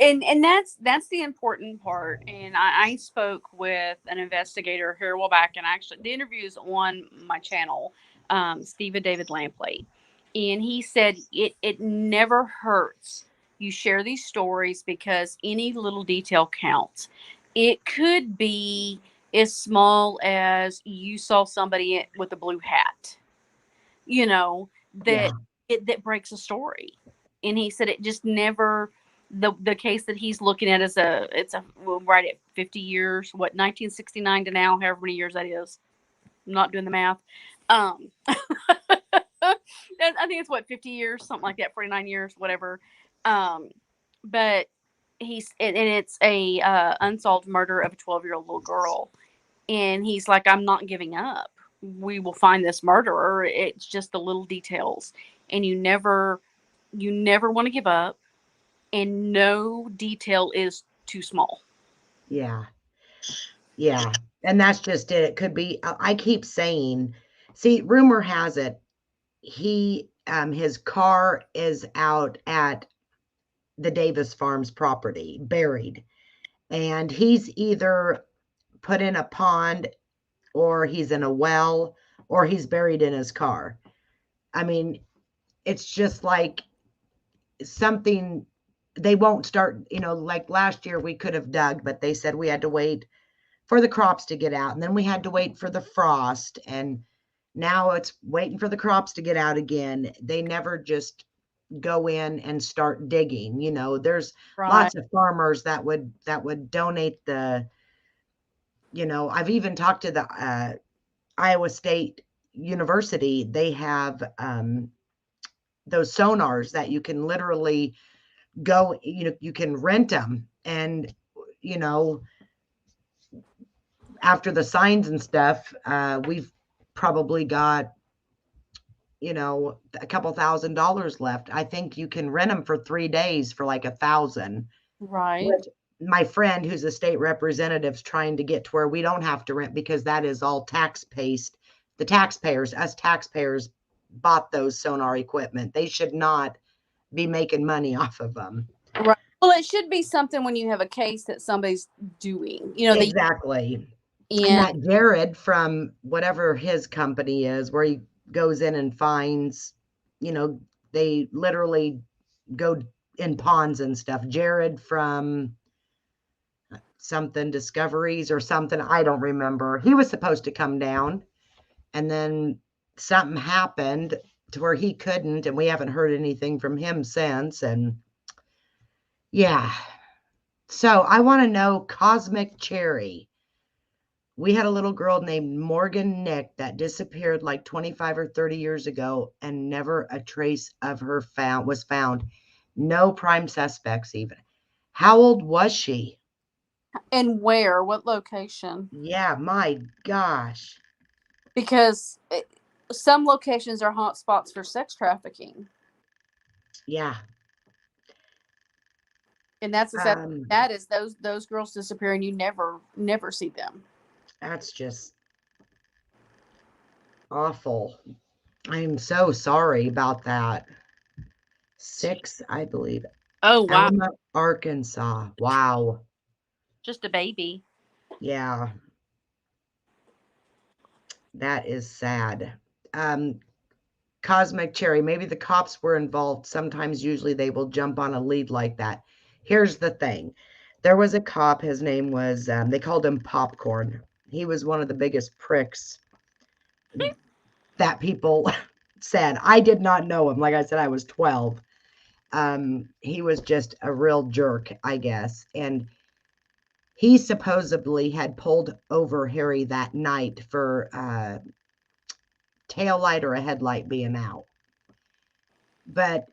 And that's the important part. And I spoke with an investigator here a while back, and actually the interview is on my channel, Stephen David Lampley, and he said it never hurts. You share these stories because any little detail counts. It could be as small as you saw somebody with a blue hat, you know, that Yeah. that breaks a story. And he said it just never, the case that he's looking at is well, right at 50 years, what, 1969 to now, however many years that is. I'm not doing the math. I think it's what, 50 years, something like that, 49 years, whatever. Um but and it's a unsolved murder of a 12-year-old little girl, and he's like, "I'm not giving up. We will find this murderer. It's just the little details." And you never want to give up, and no detail is too small. Yeah. Yeah. And that's just it. It could be, I keep saying, see, rumor has it, his car is out at the Davis Farms property, buried. And he's either put in a pond, or he's in a well, or he's buried in his car. I mean, it's just like something they won't start, like last year we could have dug, but they said we had to wait for the crops to get out, and then we had to wait for the frost, and now it's waiting for the crops to get out again. They never just go in and start digging. There's Right. lots of farmers that would donate I've even talked to the Iowa State University. They have those sonars that you can literally you can rent them, and you know after the signs and stuff, we've probably got, a couple $1,000s left. I think you can rent them for 3 days for like 1,000. Right. Which my friend, who's a state representative's trying to get to where we don't have to rent because that is all tax based. The taxpayers, us taxpayers, bought those sonar equipment. They should not be making money off of them. Right. Well, it should be something when you have a case that somebody's doing. Exactly. And And that Jared from whatever his company is, where he goes in and finds, they literally go in ponds and stuff. Jared from something Discoveries or something, I don't remember. He was supposed to come down, and then something happened to where he couldn't, and we haven't heard anything from him since. And yeah. So I want to know, Cosmic Cherry. We had a little girl named Morgan Nick that disappeared like 25 or 30 years ago, and never a trace of her was found. No prime suspects even. How old was she? where? What location? Yeah, my gosh. Because some locations are hot spots for sex trafficking, Yeah. and that's the sad Um, that is those girls disappear and you never see them. that's just awful. I'm so sorry about that. 6, I believe. Oh wow, Alma, Arkansas. Wow. just a baby. Yeah, that is sad. Um, Cosmic Cherry, maybe the cops were involved. Sometimes, usually, they will jump on a lead like that. Here's the thing. There was a cop, his name was, they called him Popcorn. He was one of the biggest pricks that people said. I did not know him. Like I said, I was 12. He was just a real jerk, I guess. And he supposedly had pulled over Harry that night for tail light or a headlight being out. But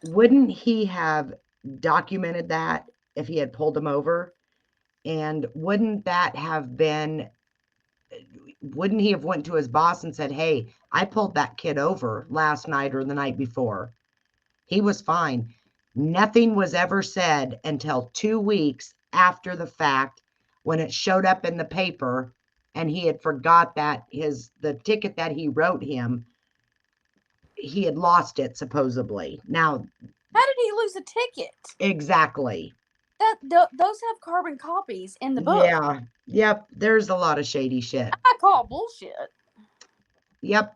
wouldn't he have documented that if he had pulled him over? And wouldn't he have went to his boss and said, hey, I pulled that kid over last night or the night before? He was fine. Nothing was ever said until 2 weeks after the fact, when it showed up in the paper, and he had forgot that the ticket that he wrote him, he had lost it supposedly. Now, How did he lose a ticket? exactly. Those have carbon copies in the book. Yeah. Yep. There's a lot of shady shit. I call it bullshit. Yep.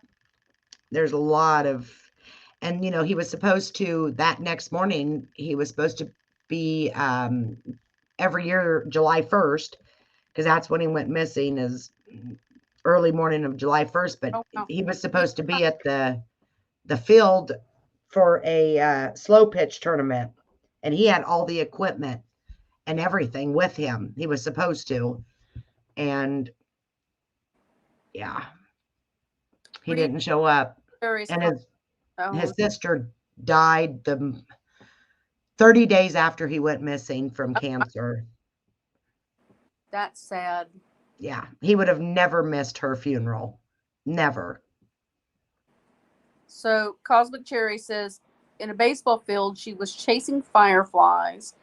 There's a lot of, and he was supposed to, that next morning, he was supposed to be every year, July 1st, because that's when he went missing, is early morning of July 1st. But Oh, wow. he was supposed to be at the field for a slow pitch tournament, and he had all the equipment and everything with him. He was supposed to, and yeah, he didn't show up. And his sister died the 30 days after he went missing from cancer. That's sad. Yeah, he would have never missed her funeral. Never. So Cosmic Cherry says, in a baseball field, she was chasing fireflies.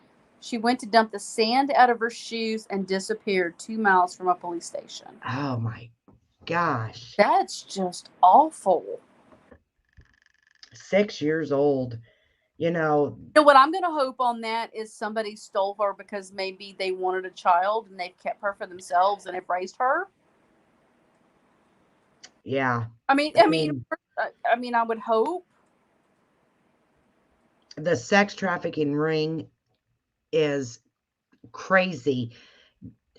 She went to dump the sand out of her shoes and disappeared 2 miles from a police station. Oh my gosh. That's just awful. 6 years old. What I'm going to hope on that is somebody stole her because maybe they wanted a child and they've kept her for themselves and have raised her. Yeah. I mean, I would hope. The sex trafficking ring is crazy.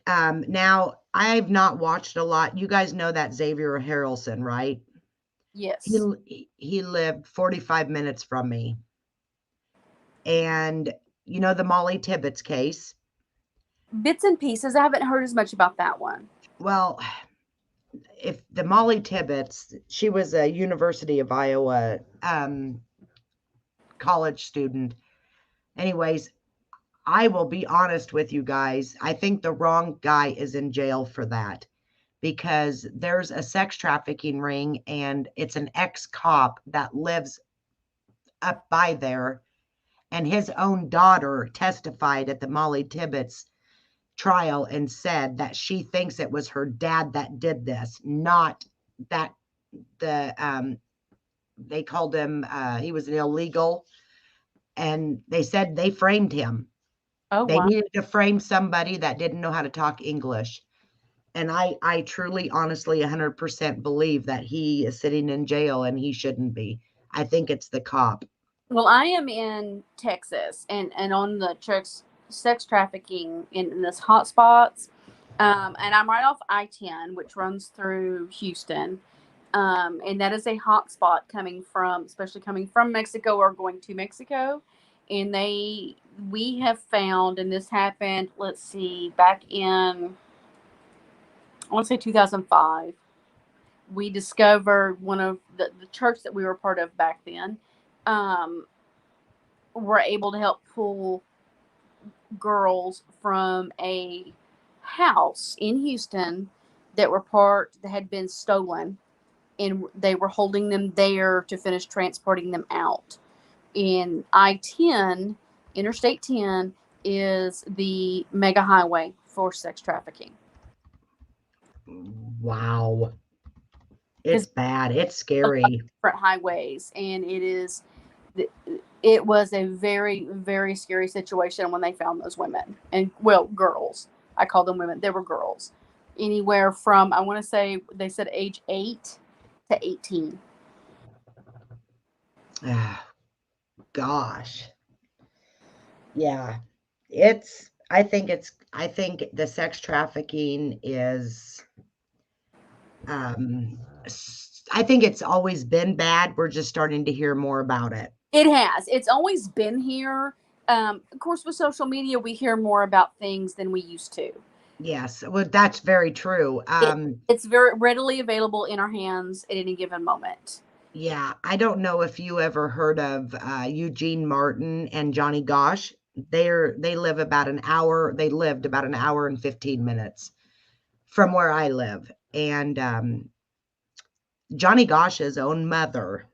Now, I've not watched a lot. You guys know that Xavier Harrelson, right? Yes. He lived 45 minutes from me. And the Molly Tibbetts case? Bits and pieces. I haven't heard as much about that one. Well, if the Molly Tibbetts, she was a University of Iowa college student. Anyways, I will be honest with you guys. I think the wrong guy is in jail for that because there's a sex trafficking ring and it's an ex-cop that lives up by there, and his own daughter testified at the Molly Tibbetts trial and said that she thinks it was her dad that did this, not that the they called him he was an illegal, and they said they framed him. Oh They wow. needed to frame somebody that didn't know how to talk English. And I truly, honestly, 100% believe that he is sitting in jail and he shouldn't be. I think it's the cop. Well, I am in Texas, and on the sex trafficking in this hot spots, and I'm right off I-10, which runs through Houston, and that is a hot spot coming from, especially coming from Mexico or going to Mexico, and we have found, and this happened, let's see, back in, I want to say 2005. We discovered one of the church that we were part of back then. Um, were able to help pull girls from a house in Houston that had been stolen, and they were holding them there to finish transporting them out. In I-10, Interstate 10 is the mega highway for sex trafficking. Wow. Because It's bad. It's a lot of scary. different highways, and it was a very, very scary situation when they found those women, and well, girls. I call them women. They were girls, anywhere from, I want to say they said age 8 to 18. Ah, gosh. Yeah. I think the sex trafficking is, I think it's always been bad. We're just starting to hear more about it. It has. It's always been here. Of course, with social media, we hear more about things than we used to. Yes. Well, that's very true. It's very readily available in our hands at any given moment. Yeah, I don't know if you ever heard of Eugene Martin and Johnny Gosh. They live about an hour. They lived about an hour and 15 minutes from where I live. And Johnny Gosh's own mother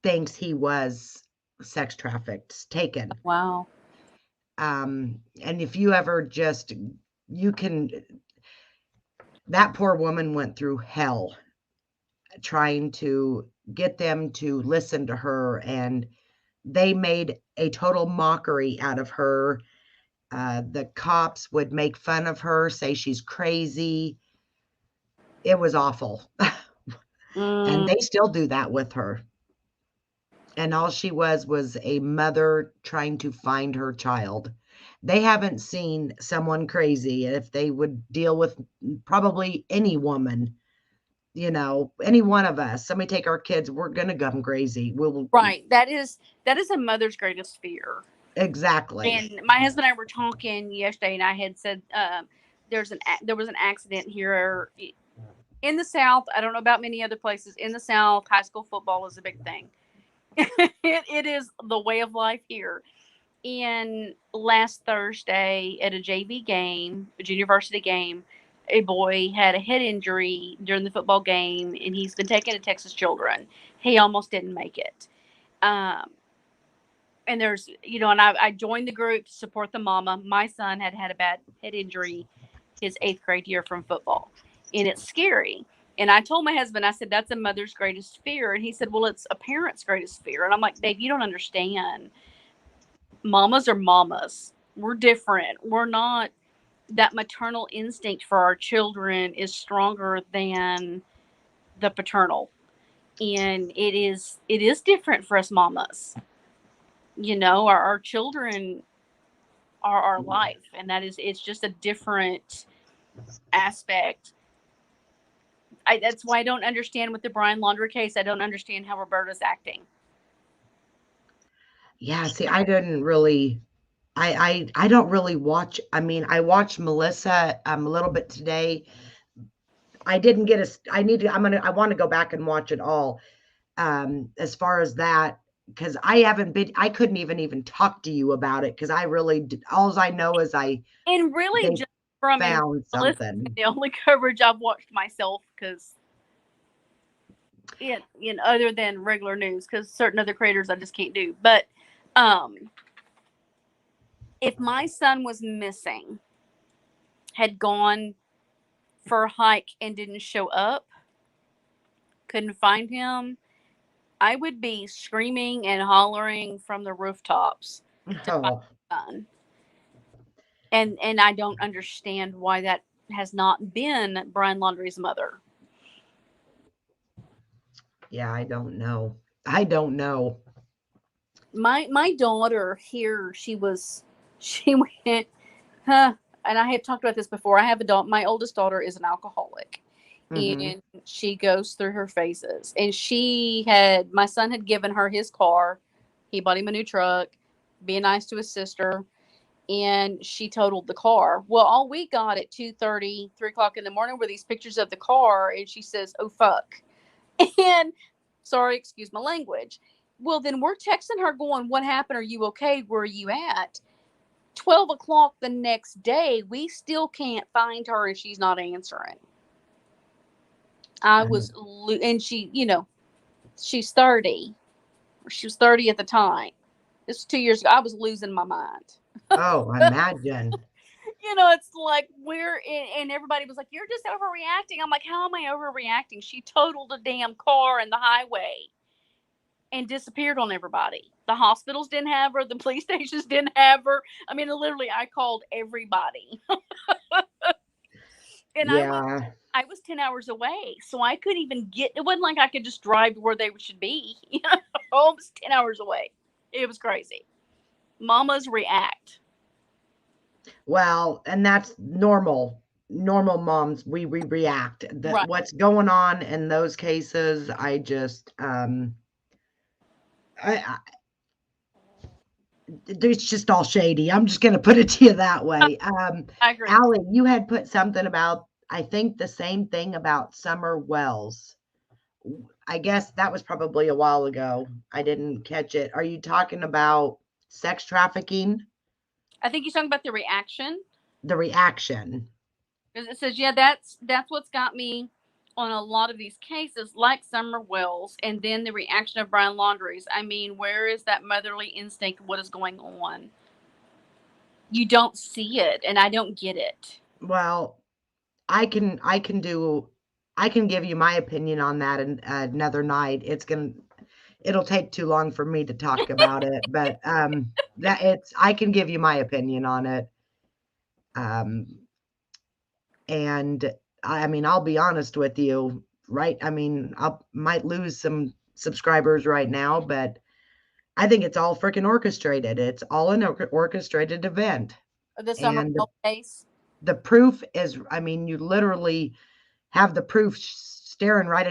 thinks he was sex trafficked, taken. Wow. And if you ever just, you can, that poor woman went through hell trying to get them to listen to her, and they made a total mockery out of her. The cops would make fun of her, say she's crazy. It was awful. And Mm, they still do that with her. And all she was a mother trying to find her child. They haven't seen someone crazy. If they would deal with probably any woman, any one of us, somebody take our kids, we're going to go crazy. We'll, right. That is a mother's greatest fear. exactly. And my husband and I were talking yesterday, and I had said there was an accident here in the South. I don't know about many other places in the South. High school football is a big thing. It is the way of life here. And last Thursday at a JV game, a junior varsity game, a boy had a head injury during the football game, and he's been taken to Texas Children. He almost didn't make it. Um, and there's, and I joined the group to support the mama. My son had a bad head injury his eighth grade year from football, and it's scary. And I told my husband, I said, that's a mother's greatest fear. And he said, well, it's a parent's greatest fear. And I'm like, Dave, you don't understand. Mamas are mamas. We're different. We're not, that maternal instinct for our children is stronger than the paternal. And it is different for us mamas. Our children are our life, and it's just a different aspect. That's why I don't understand with the Brian Laundrie case. I don't understand how Roberta's acting. Yeah, see, I didn't really I don't really watch. I mean, I watched Melissa a little bit today. I didn't get a I need to I want to go back and watch it all. As far as that, because I couldn't even talk to you about it because I really, all I know is And really, they just from found listening, something. the only coverage I've watched myself, because other than regular news, because certain other creators I just can't do. But um, if my son was missing, had gone for a hike and didn't show up, couldn't find him, I would be screaming and hollering from the rooftops to find Oh, my son. And I don't understand why that has not been Brian Laundrie's mother. yeah, I don't know. I don't know. My daughter here, she went, huh, and I have talked about this before. I have a daughter. My oldest daughter is an alcoholic, Hmm. and she goes through her phases. And my son had given her his car. He bought him a new truck, being nice to his sister, and she totaled the car. Well, all we got at 2:30, 3 o'clock in the morning were these pictures of the car, and she says, "Oh fuck." And sorry, excuse my language. Well, then we're texting her going, "What happened? Are you okay? Where are you at?" 12 o'clock the next day, we still can't find her, and she's not answering. And And she's 30. She was 30 at the time. This was 2 years ago. I was losing my mind. oh, imagine. It's like and everybody was like, "You're just overreacting." I'm like, "How am I overreacting? She totaled a damn car in the highway and disappeared on everybody. The hospitals didn't have her. The police stations didn't have her. I mean, literally, I called everybody, and Yeah. I was 10 hours away, so I couldn't even get. It wasn't like I could just drive to where they should be. Almost 10 hours away. It was crazy. Mamas react. Well, and that's normal. Normal moms, we react. That Right. what's going on in those cases, I just I it's just all shady. I'm just gonna put it to you that way. I agree. Allie, you had put something about I think the same thing about Summer Wells. I guess that was probably a while ago. I didn't catch it. Are you talking about sex trafficking? I think you're talking about the reaction. The reaction. Because it says, yeah, that's what's got me on a lot of these cases, like Summer Wells, and then the reaction of Brian Laundrie's. I mean, where is that motherly instinct? What is going on? You don't see it, and I don't get it. Well, I can give you my opinion on that another night. It'll take too long for me to talk about it, but that it's I can give you my opinion on it. Um and I mean, I'll be honest with you, right? I mean, I might lose some subscribers right now, but I think it's all freaking orchestrated. It's all an orchestrated event. The Summer And Wells case. the proof is, I mean, you literally have the proof staring right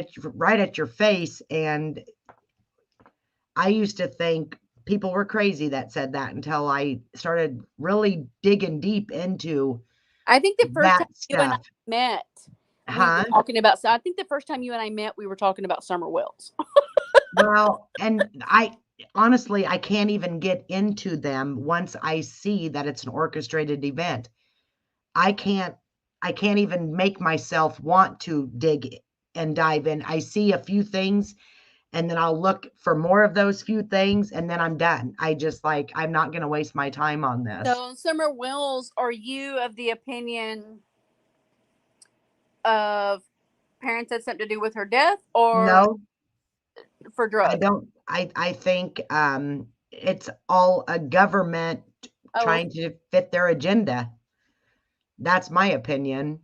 at your face. And I used to think people were crazy that said that until I started really digging deep into I think the first that time you and I stuff. met, we were Huh? talking about. So I think the first time you and I met, we were talking about Summer Wells. Well, and I honestly, I can't even get into them once I see that it's an orchestrated event. I can't I can't even make myself want to dig and dive in. I see a few things and then I'll look for more of those few things and then I'm done. I just like I'm not going to waste my time on this. So, Summer Wells, are you of the opinion of parents had something to do with her death, or No, for I drugs? don't I think it's all a government Oh, trying to fit their agenda. That's my opinion.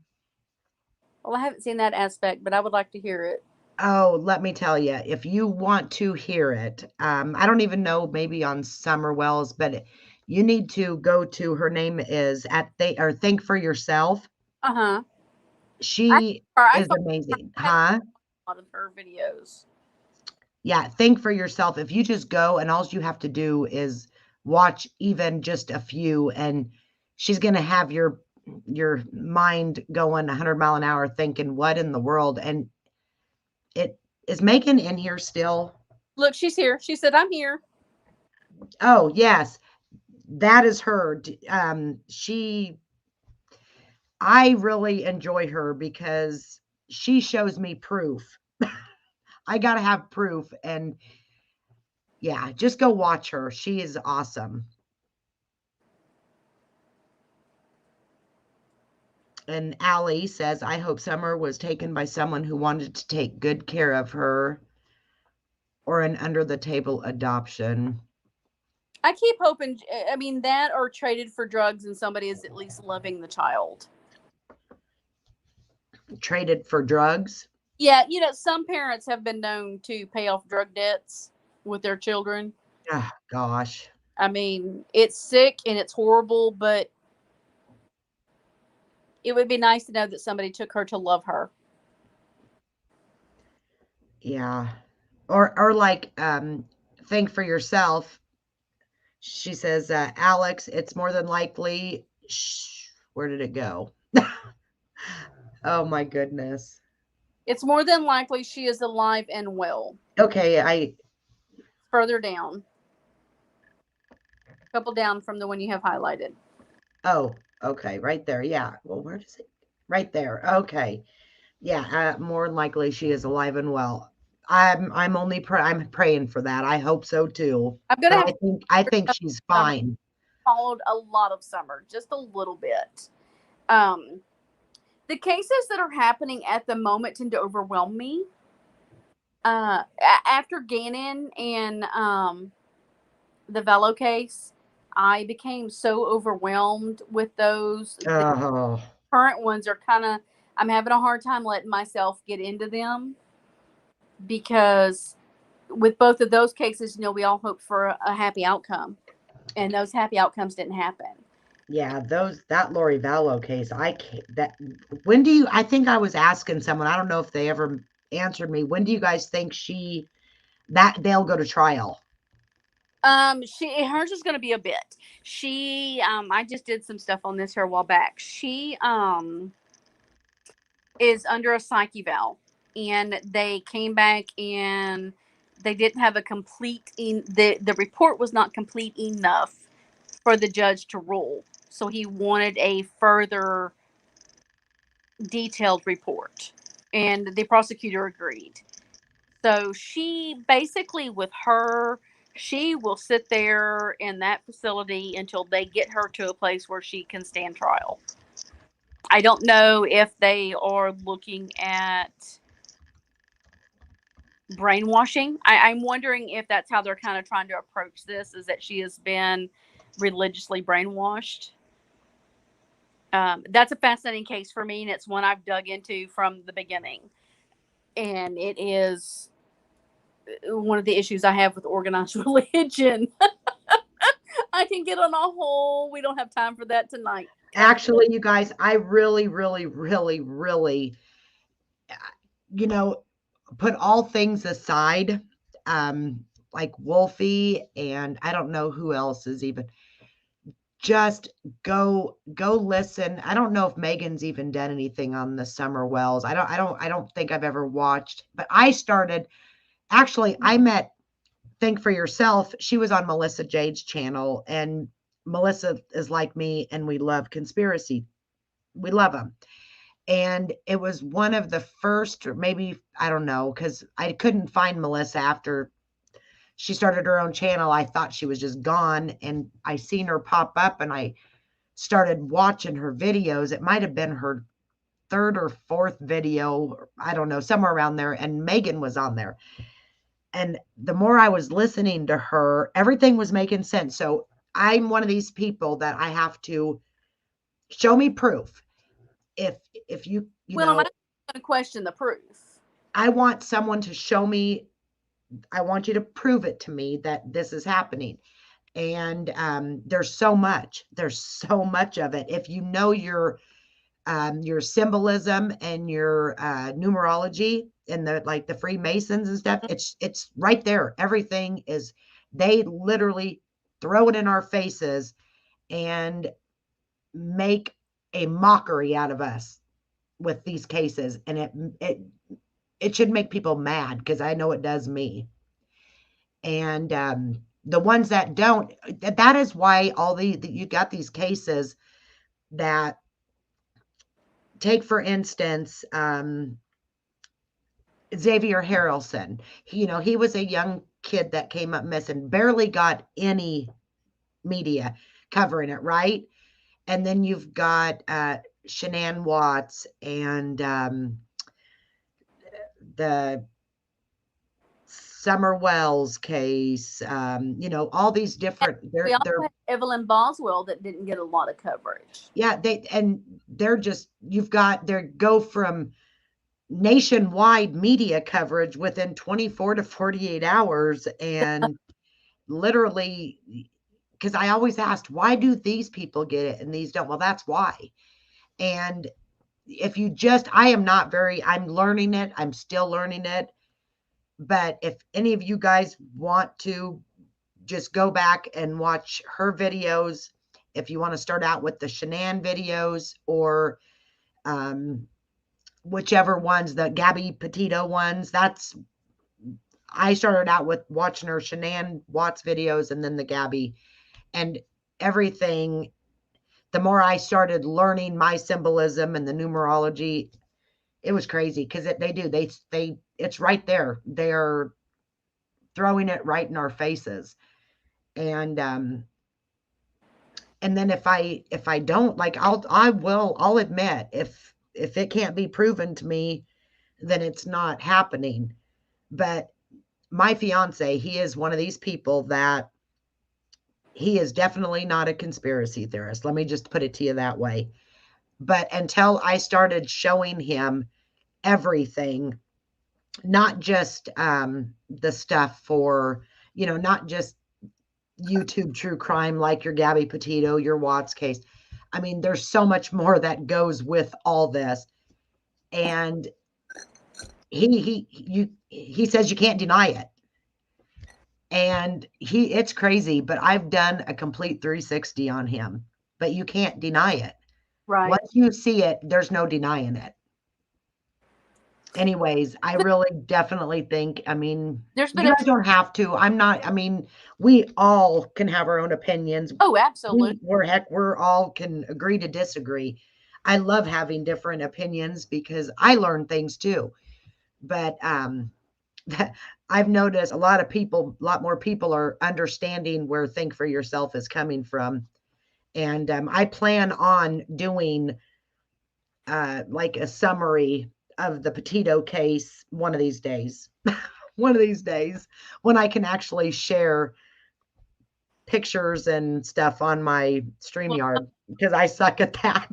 well, I haven't seen that aspect, but I would like to hear it. Oh, let me tell you, if you want to hear it, I don't even know, maybe on Summer Wells, but you need to go to her name is at or Think for Yourself. Uh huh. I She I is follow her. amazing, I watch huh? a lot of her videos. Yeah, Think for Yourself. If you just go and all you have to do is watch even just a few, and she's gonna have your mind going 100 mile an hour thinking, what in the world? And it is Megan in here still? Look, she's here. She said, I'm here. Oh, yes. That is her. I really enjoy her because she shows me proof. I got to have proof. And yeah, just go watch her. She is awesome. And Allie says, I hope Summer was taken by someone who wanted to take good care of her or an under the table adoption. I keep hoping, I mean, that or traded for drugs and somebody is at least loving the child. Traded for drugs. Yeah, some parents have been known to pay off drug debts with their children. Oh, gosh. I mean, it's sick and it's horrible, but it would be nice to know that somebody took her to love her. Yeah. Or like, think for yourself. She says, Alex, it's more than likely. Where did it go? Oh my goodness. It's more than likely she is alive and well. Okay, Further down. A couple down from the one you have highlighted. oh, okay, right there. Yeah. Well, where does it? Right there. Okay. Yeah, more than likely she is alive and well. I'm praying for that. I hope so too. I'm gonna But have I think she's summer. fine. Followed a lot of Summer, just a little bit. The cases that are happening at the moment tend to overwhelm me. After Gannon and the Velo case, I became so overwhelmed with those. The Oh, current ones are kind of, I'm having a hard time letting myself get into them because with both of those cases, we all hoped for a happy outcome, and those happy outcomes didn't happen. yeah, that Lori Vallow case. I can't, that when do you? I think I was asking someone. I don't know if they ever answered me. When do you guys think that they'll go to trial? Hers is going to be a bit. I just did some stuff on this here a while back. She is under a psych eval, and they came back and they didn't have a complete the report was not complete enough for the judge to rule, so he wanted a further detailed report, and the prosecutor agreed. So she basically, with her, she will sit there in that facility until they get her to a place where she can stand trial. I don't know if they are looking at brainwashing. I'm wondering if that's how they're kind of trying to approach this, is that she has been religiously brainwashed. That's a fascinating case for me, and it's one I've dug into from the beginning. And it is one of the issues I have with organized religion. I can get on a whole, we don't have time for that tonight. Actually, you guys, I really, really, really, really, you know, put all things aside, like Wolfie, and I don't know who else is even. Just go listen. I don't know if Megan's even done anything on the Summer Wells. I don't think I've ever watched, but I met Think for Yourself. She was on Melissa Jade's channel, and Melissa is like me, and we love conspiracy. We love them. And it was one of the first, or maybe, I don't know, because I couldn't find Melissa after she started her own channel. I thought she was just gone, and I seen her pop up, and I started watching her videos. It might have been her third or fourth video, I don't know, somewhere around there, and Megan was on there. And the more I was listening to her, everything was making sense. So I'm one of these people that I have to show me proof. If you Well, I'm know, not going to question the proof. I want someone to show me, I want you to prove it to me that this is happening. And there's so much of it. If you know your symbolism and your numerology and the Freemasons and stuff, it's right there. Everything is, they literally throw it in our faces and make a mockery out of us with these cases. And it should make people mad, because I know it does me. And the ones that don't, that is why you got these cases that, take for instance, Xavier Harrelson. He was a young kid that came up missing, barely got any media covering it, right? And then you've got Shanann Watts and the Summer Wells case. All these And different. we also They're had Evelyn Boswell that didn't get a lot of coverage. Yeah, they're just, they go from nationwide media coverage within 24 to 48 hours, and literally, because I always asked, why do these people get it and these don't? Well, that's why. And if you just, I'm learning it. I'm still learning it. But if any of you guys want to just go back and watch her videos, if you want to start out with the Shanann videos, or um, whichever ones, the Gabby Petito ones, I started out with watching her Shanann Watts videos and then the Gabby, and everything. The more I started learning my symbolism and the numerology, it was crazy, because it's right there. They're throwing it right in our faces. And then if I don't, like, I'll admit, if it can't be proven to me, then it's not happening. But my fiance, he is one of these people that, he is definitely not a conspiracy theorist. Let me just put it to you that way. But until I started showing him everything, not just the stuff for, not just YouTube true crime like your Gabby Petito, your Watts case. I mean, there's so much more that goes with all this. And he says you can't deny it. And it's crazy, but I've done a complete 360 on him. But you can't deny it. Right. Once you see it, there's no denying it. Anyways, I really definitely think, I mean, There's been you a guys don't have to. I'm not, I mean, we all can have our own opinions. oh, absolutely. We're all can agree to disagree. I love having different opinions because I learn things too. But I've noticed a lot more people are understanding where Think for Yourself is coming from. And I plan on doing like a summary of the Petito case one of these days. One of these days, when I can actually share pictures and stuff on my Well, StreamYard, because I suck at that.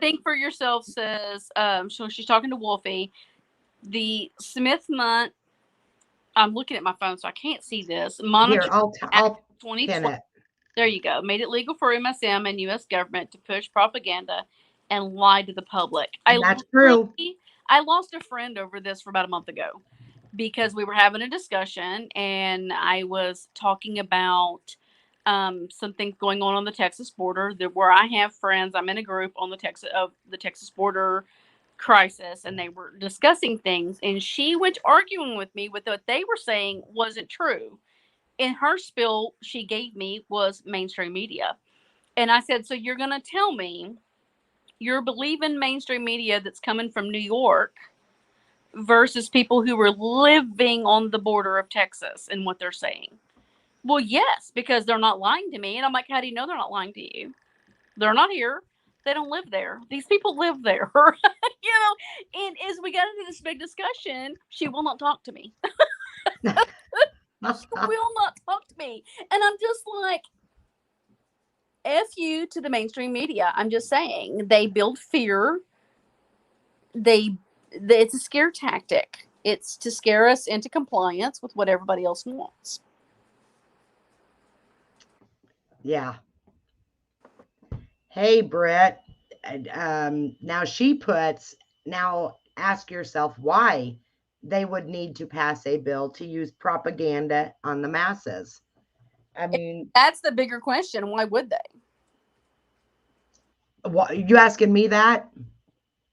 Think for Yourself says, so she's talking to Wolfie. The Smith month, I'm looking at my phone, so I can't see this. Here, Monitoring Act I'll pin 2020. it. There you go. Made it legal for MSM and U.S. government to push propaganda and lie to the public. And that's true. I lost a friend over this for about a month ago because we were having a discussion and I was talking about some things going on the Texas border. Where I have friends, I'm in a group on the Texas border crisis, and they were discussing things, and she was arguing with me with what they were saying wasn't true. In her spill she gave me was mainstream media. And I said, so you're going to tell me you're believing mainstream media that's coming from New York versus people who were living on the border of Texas and what they're saying? Well, yes, because they're not lying to me. And I'm like, how do you know they're not lying to you? They're not here. They don't live there. These people live there. And as we got into this big discussion, she will not talk to me. She will not talk to me. And I'm just like, F you to the mainstream media. I'm just saying they build fear. It's a scare tactic. It's to scare us into compliance with what everybody else wants. Yeah. Hey, Brett. Now she puts, now ask yourself why they would need to pass a bill to use propaganda on the masses. I mean, That's the bigger question. Why would they? what, you asking me that?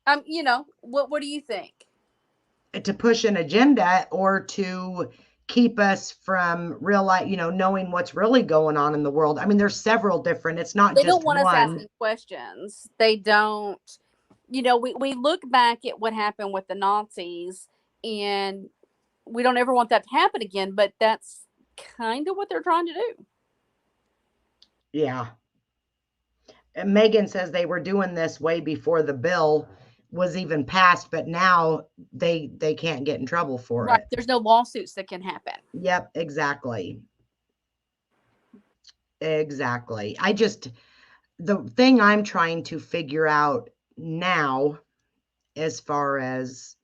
What do you think? To push an agenda or to keep us from knowing what's really going on in the world. I mean, there's several different, it's not They don't just want us one. asking questions. They don't, we look back at what happened with the Nazis, and we don't ever want that to happen again, but that's kind of what they're trying to do. Yeah. And Megan says they were doing this way before the bill was even passed, but now they can't get in trouble for Right. it. There's no lawsuits that can happen. Yep, exactly. Exactly. The thing I'm trying to figure out now, as far as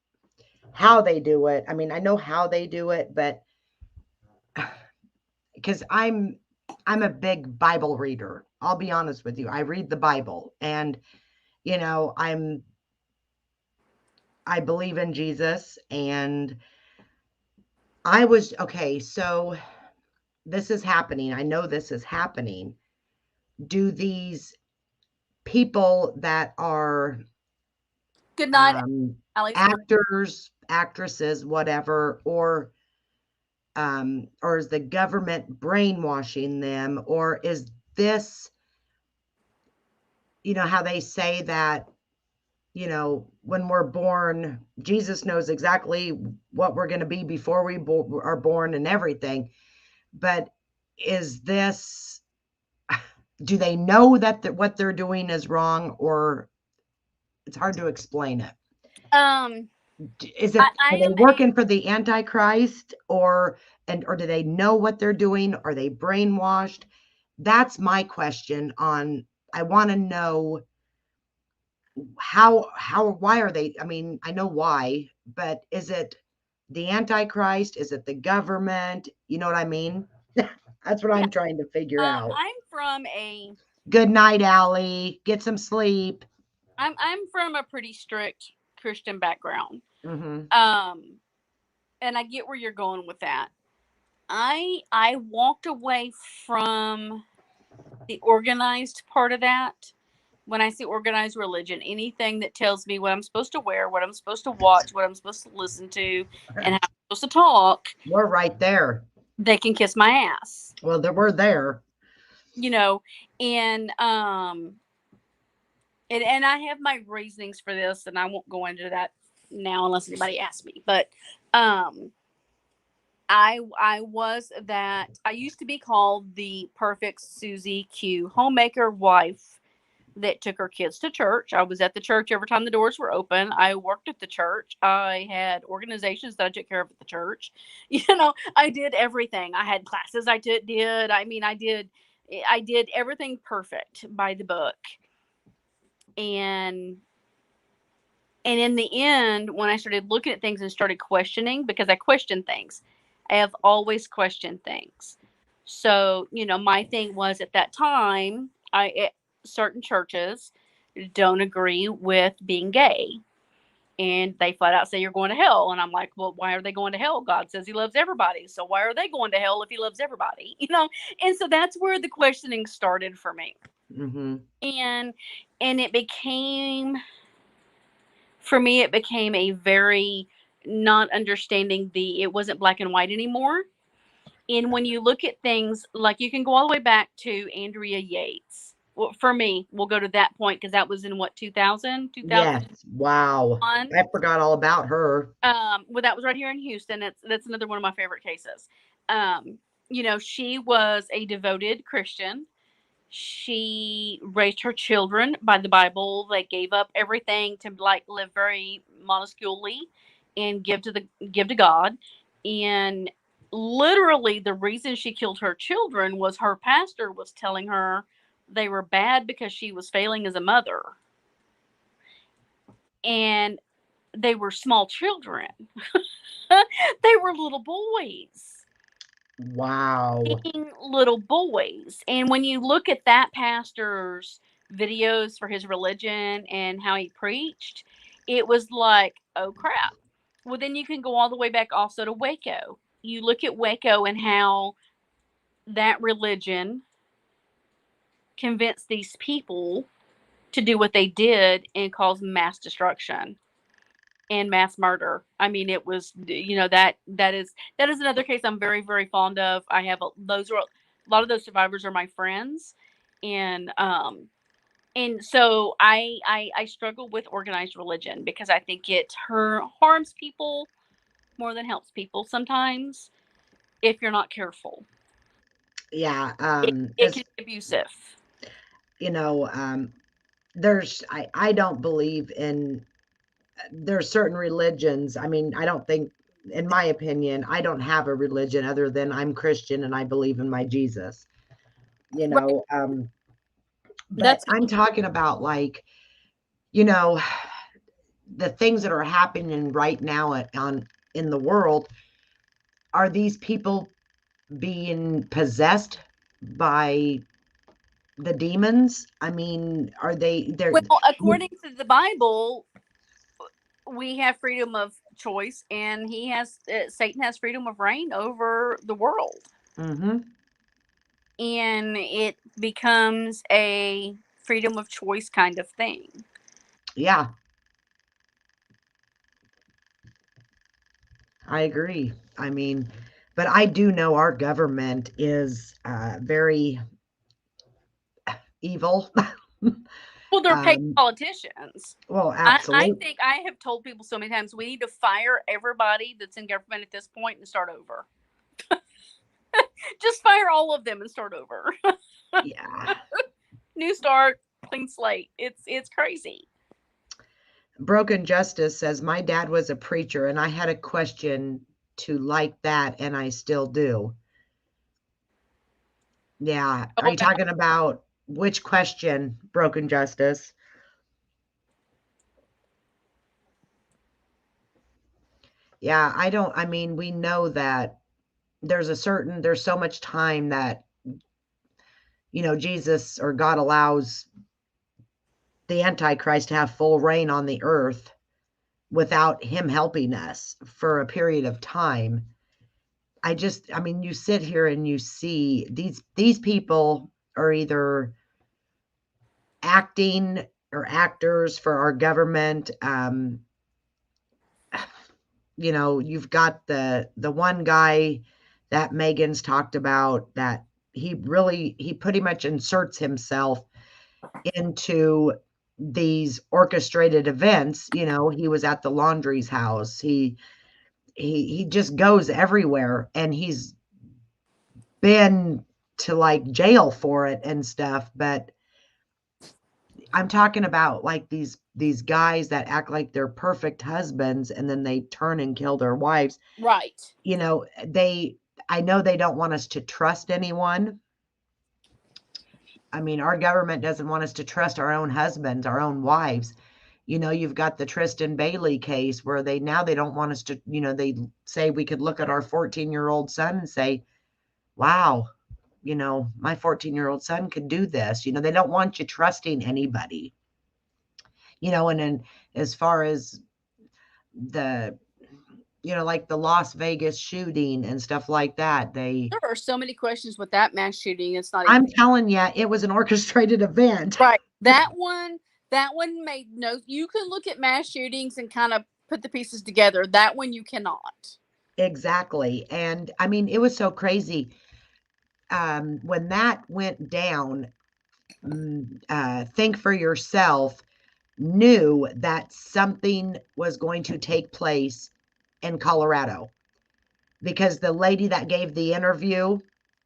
how they do it, I mean, I know how they do it, but because I'm a big Bible reader. I'll be honest with you. I read the Bible, and I believe in Jesus, and okay, so this is happening. I know this is happening. Do these people that are Good night, Alex. actors, actresses, whatever, or is the government brainwashing them, or is this, how they say that, when we're born, Jesus knows exactly what we're going to be before we are born and everything. But is this, do they know that what they're doing is wrong, or it's hard to explain it? Is it, are they working for the Antichrist, or do they know what they're doing? Are they brainwashed? That's my question on, I want to know why are they, I mean, I know why, but is it the Antichrist? Is it the government? You know what I mean? That's what I'm trying to figure out. I'm from a Good night, Allie. Get some sleep. I'm from a pretty strict Christian background. Mm-hmm. And I get where you're going with that. I walked away from the organized part of that. When I say organized religion, anything that tells me what I'm supposed to wear, what I'm supposed to watch, what I'm supposed to listen to, and how I'm supposed to talk, We're right there. they can kiss my ass. Well, we're there. And and I have my reasonings for this, and I won't go into that now unless anybody asks me. But I was that I used to be called the perfect Susie Q homemaker wife that took her kids to church. I was at the church every time the doors were open. I worked at the church. I had organizations that I took care of at the church. I did everything. I had classes I did. I mean, I did everything perfect by the book. And in the end, when I started looking at things and started questioning, because I question things, I have always questioned things. So, my thing was at that time, certain churches don't agree with being gay. And they flat out say you're going to hell. And I'm like, well, why are they going to hell? God says he loves everybody. So why are they going to hell if he loves everybody? And so that's where the questioning started for me. Mm-hmm. And it became, for me, it became a very not understanding it wasn't black and white anymore. And when you look at things, like you can go all the way back to Andrea Yates. Well, for me, we'll go to that point because that was in what, 2000, Yes. Wow. I forgot all about her. Well, that was right here in Houston. That's another one of my favorite cases. She was a devoted Christian. She raised her children by the Bible. They gave up everything to live very minusculely and give to God. And literally the reason she killed her children was her pastor was telling her they were bad because she was failing as a mother. And they were small children. They were little boys. Wow. Being little boys. And when you look at that pastor's videos for his religion and how he preached, it was like, oh crap. Well, then you can go all the way back also to Waco. You look at Waco and how that religion convinced these people to do what they did and cause mass destruction. and mass murder. I mean, it was, that is another case I'm very, very fond of. I have those are a lot of those survivors are my friends, and so I struggle with organized religion because I think it harms people more than helps people sometimes if you're not careful. Yeah, It can be abusive. you know, I don't believe in there's certain religions. I mean, I don't think, in my opinion, I don't have a religion other than I'm Christian and I believe in my Jesus, you Right. know. But That's I'm talking about, like, you know, the things that are happening right now in the world. Are these people being possessed by the demons? I mean, are they're well, according to the Bible, we have freedom of choice, and he has Satan has freedom of reign over the world, mm-hmm. and it becomes a freedom of choice kind of thing. Yeah, I agree. I mean, but I do know our government is very evil. Well, they're paid um, politicians. well, I absolutely. think I have told people so many times we need to fire everybody that's in government at this point and start over. Just fire all of them and start over. Yeah. New start, clean slate. It's crazy. Broken Justice says, my dad was a preacher and I had a question to like that, and I still do. Yeah. Are Oh, you talking about which question, Broken Justice? Yeah, I mean, we know that there's so much time that, Jesus or God allows the Antichrist to have full reign on the earth without him helping us for a period of time. I mean, you sit here and you see these people are either acting or actors for our government. You've got the one guy that Megan's talked about that he pretty much inserts himself into these orchestrated events. He was at the laundry's house. He just goes everywhere, and he's been to, like, jail for it and stuff. But I'm talking about, like, these guys that act like they're perfect husbands and then they turn and kill their wives. right. They I know they don't want us to trust anyone. I mean, our government doesn't want us to trust our own husbands, our own wives. You've got the Tristan Bailey case where they don't want us to, they say we could look at our 14-year-old son and say, wow, my 14-year-old son could do this. They don't want you trusting anybody. And then as far as the, like the Las Vegas shooting and stuff like that, There are so many questions with that mass shooting. It's not even I'm telling you, it was an orchestrated event. right. That one made no. You can look at mass shootings and kind of put the pieces together. That one you cannot. Exactly. And I mean, it was so crazy. When that went down, Think for Yourself knew that something was going to take place in Colorado, because the lady that gave the interview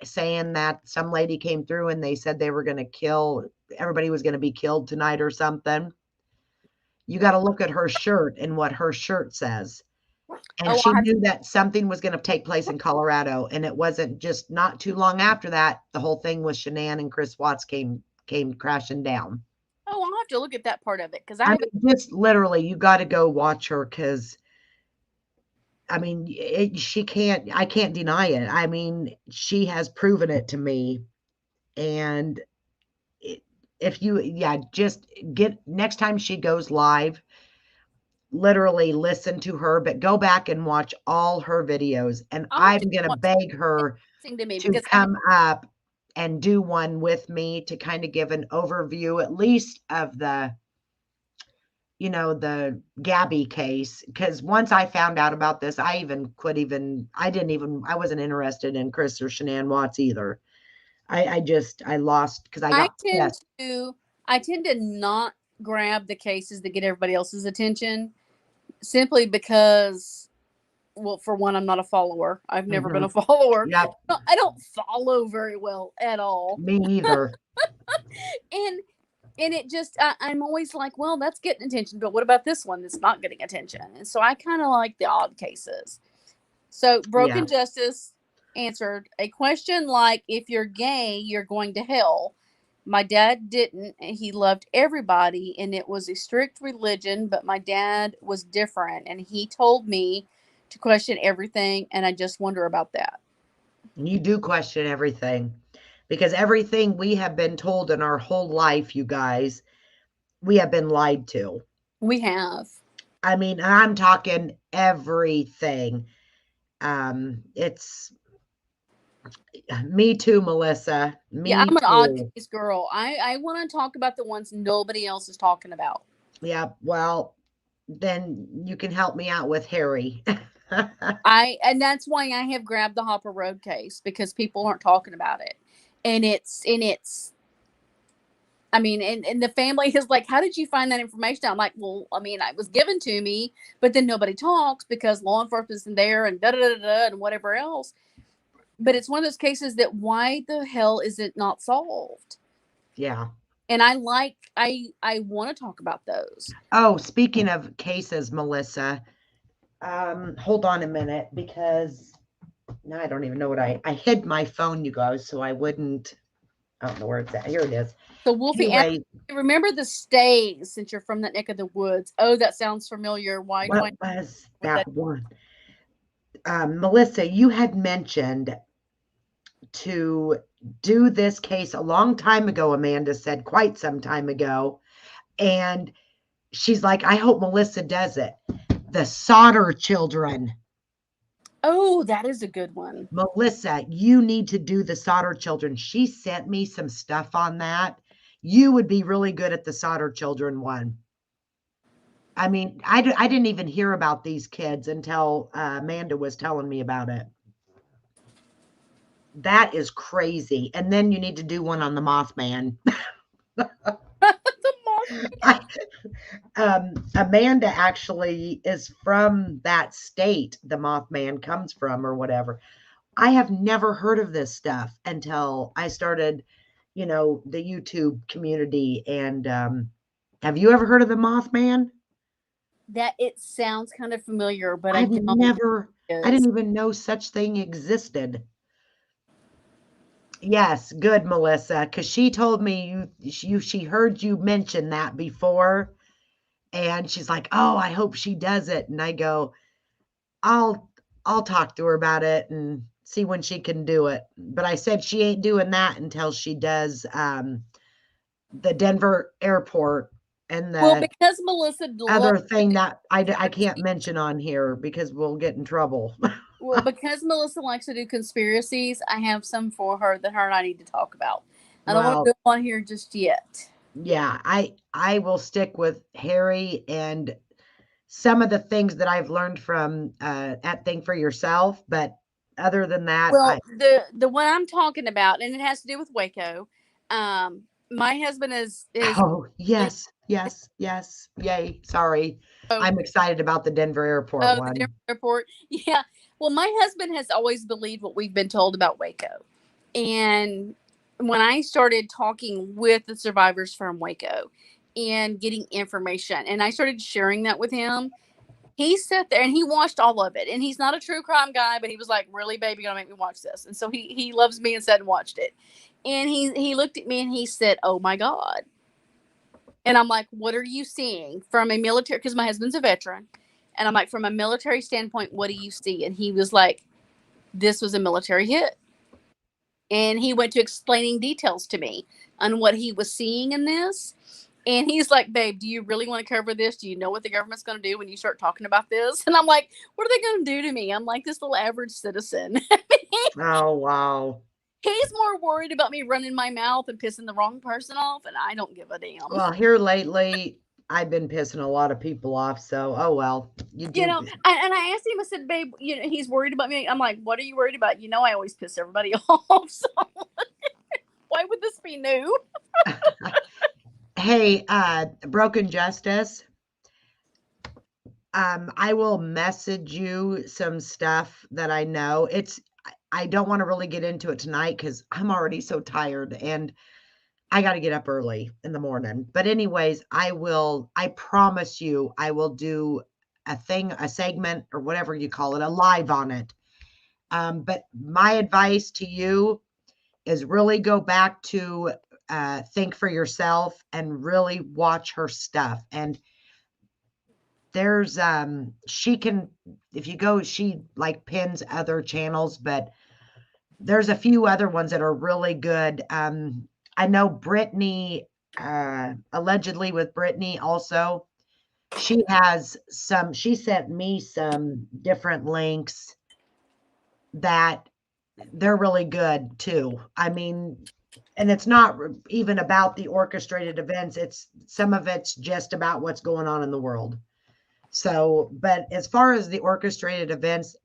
saying that some lady came through and they said they were going to kill everybody, was going to be killed tonight or something. You got to look at her shirt and what her shirt says. And Oh, she knew that something was going to take place in Colorado. And it wasn't just not too long after that, the whole thing with Shanann and Chris Watts came crashing down. I'll have to look at that part of it because I I haven't. mean, just literally, you got to go watch her, because I mean, I can't deny it. I mean, she has proven it to me. And if you, yeah, just get next time she goes live, literally listen to her, but go back and watch all her videos. And I'll have I'm to going to watch beg her something to me to because come up and do one with me to kind of give an overview, at least of the Gabby case, because once I found out about this, I wasn't interested in Chris or Shanann Watts either. I lost because I I got tend pissed. to I tend to not grab the cases that get everybody else's attention simply because, well, for one, I'm not a follower. I've never been a Mhm. follower. Yep, I don't follow very well at all. me either. And it just I'm always like, well, that's getting attention, but what about this one that's not getting attention? And so I kind of like the odd cases. So Yeah. Broken Justice answered a question like, if you're gay, you're going to hell. My dad didn't. He loved everybody, and it was a strict religion, but my dad was different, and he told me to question everything, and I just wonder about that. You do question everything because everything we have been told in our whole life, you guys, we have been lied to. We have. I mean, I'm talking everything. It's me too, Melissa. Yeah, Me I'm an odd too. case girl. I want to talk about the ones nobody else is talking about. Yeah, well, then you can help me out with Harry. And that's why I have grabbed the Hopper Road case, because people aren't talking about it. And it's I mean, and the family is like, how did you find that information out? I'm like, well, I mean, it was given to me, but then nobody talks because law enforcement isn't there and da da da da and whatever else. But it's one of those cases that, why the hell is it not solved? Yeah. And I want to talk about those. Oh, speaking of cases, Melissa, hold on a minute because now I don't even know what I hid my phone, you guys, so I wouldn't. I don't know where it's at. Here it is. So Wolfie, Anyway, remember the stays, since you're from that neck of the woods. Oh, that sounds familiar. Why do I what know was what that? that one? Melissa, you had mentioned to do this case a long time ago, Amanda said, quite some time ago. And she's like, I hope Melissa does it. The Solder Children. Oh, that is a good one. Melissa, you need to do the Solder Children. She sent me some stuff on that. You would be really good at the Solder Children one. I mean, I didn't even hear about these kids until Amanda was telling me about it. That is crazy. And then you need to do one on the Mothman. The Mark. I, Amanda actually is from that state the Mothman comes from or whatever. I have never heard of this stuff until I started, the YouTube community. And have you ever heard of the Mothman? That it sounds kind of familiar, but I I've don't know what never, it I is. didn't even know such thing existed. Yes, good, Melissa, because she told me she heard you mention that before, and she's like, "Oh, I hope she does it." And I go, "I'll I'll talk to her about it and see when she can do it." But I said she ain't doing that until she does the Denver airport and Well, the because Melissa loves other to thing do that I can't conspiracy. mention on here because we'll get in trouble. Well, because Melissa likes to do conspiracies, I have some for her that her and I need to talk about. I don't want to Well, go on here just yet. yeah, I will stick with Harry and some of the things that I've learned from at Think for Yourself, but other than that, I Well, the one I'm talking about, and it has to do with Waco. My husband is oh yes, yes, yes, yay! Sorry, I'm excited about the Denver airport oh, the Denver one. airport. Yeah. Well, my husband has always believed what we've been told about Waco. And when I started talking with the survivors from Waco and getting information, and I started sharing that with him, he sat there and he watched all of it. And he's not a true crime guy, but he was like, "Really, baby, you're gonna make me watch this?" And so he loves me and sat and watched it. And he looked at me and he said, "Oh my God." And I'm like, "What are you seeing from a military?" Because my husband's a veteran. And I'm like, "From a military standpoint, what do you see?" And he was like, "This was a military hit." And he went to explaining details to me on what he was seeing in this. And he's like, "Babe, do you really want to cover this? Do you know what the government's going to do when you start talking about this?" And I'm like, "What are they going to do to me?" I'm like this little average citizen. Oh wow. He's more worried about me running my mouth and pissing the wrong person off, and I don't give a damn. Well, here lately, I've been pissing a lot of people off, so oh well. You You do. know, and I asked him, I said, babe, you know, he's worried about me. I'm like, what are you worried about? You know, I always piss everybody off. So why would this be new? Hey, Broken Justice. I will message you some stuff that I know. I don't want to really get into it tonight because I'm already so tired and I got to get up early in the morning. But anyways, I promise you, I will do a segment or whatever you call it, a live on it. But my advice to you is really go back to think for yourself and really watch her stuff. And there's she can, if you go, she like pins other channels, but there's a few other ones that are really good. I know Brittany, allegedly with Brittany also, she sent me some different links that they're really good too. I mean, and it's not even about the orchestrated events. Some of it's just about what's going on in the world. So, but as far as the orchestrated events,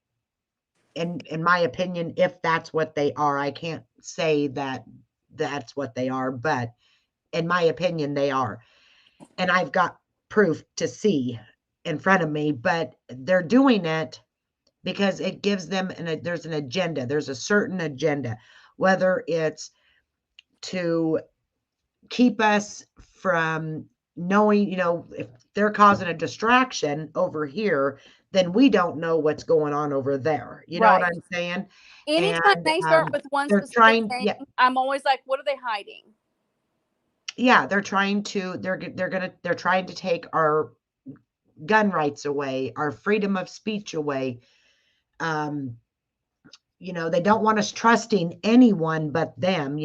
in my opinion, if that's what they are, I can't say that that's what they are, but in my opinion, they are. And I've got proof to see in front of me, but they're doing it because it gives them there's an agenda. There's a certain agenda, whether it's to keep us from knowing, if they're causing a distraction over here, then we don't know what's going on over there. You know what Right. I'm saying? Anytime And they start with one they're specific trying, thing, yeah, I'm always like, what are they hiding? yeah, they're trying to, they're trying to take our gun rights away, our freedom of speech away. Um, they don't want us trusting anyone but them,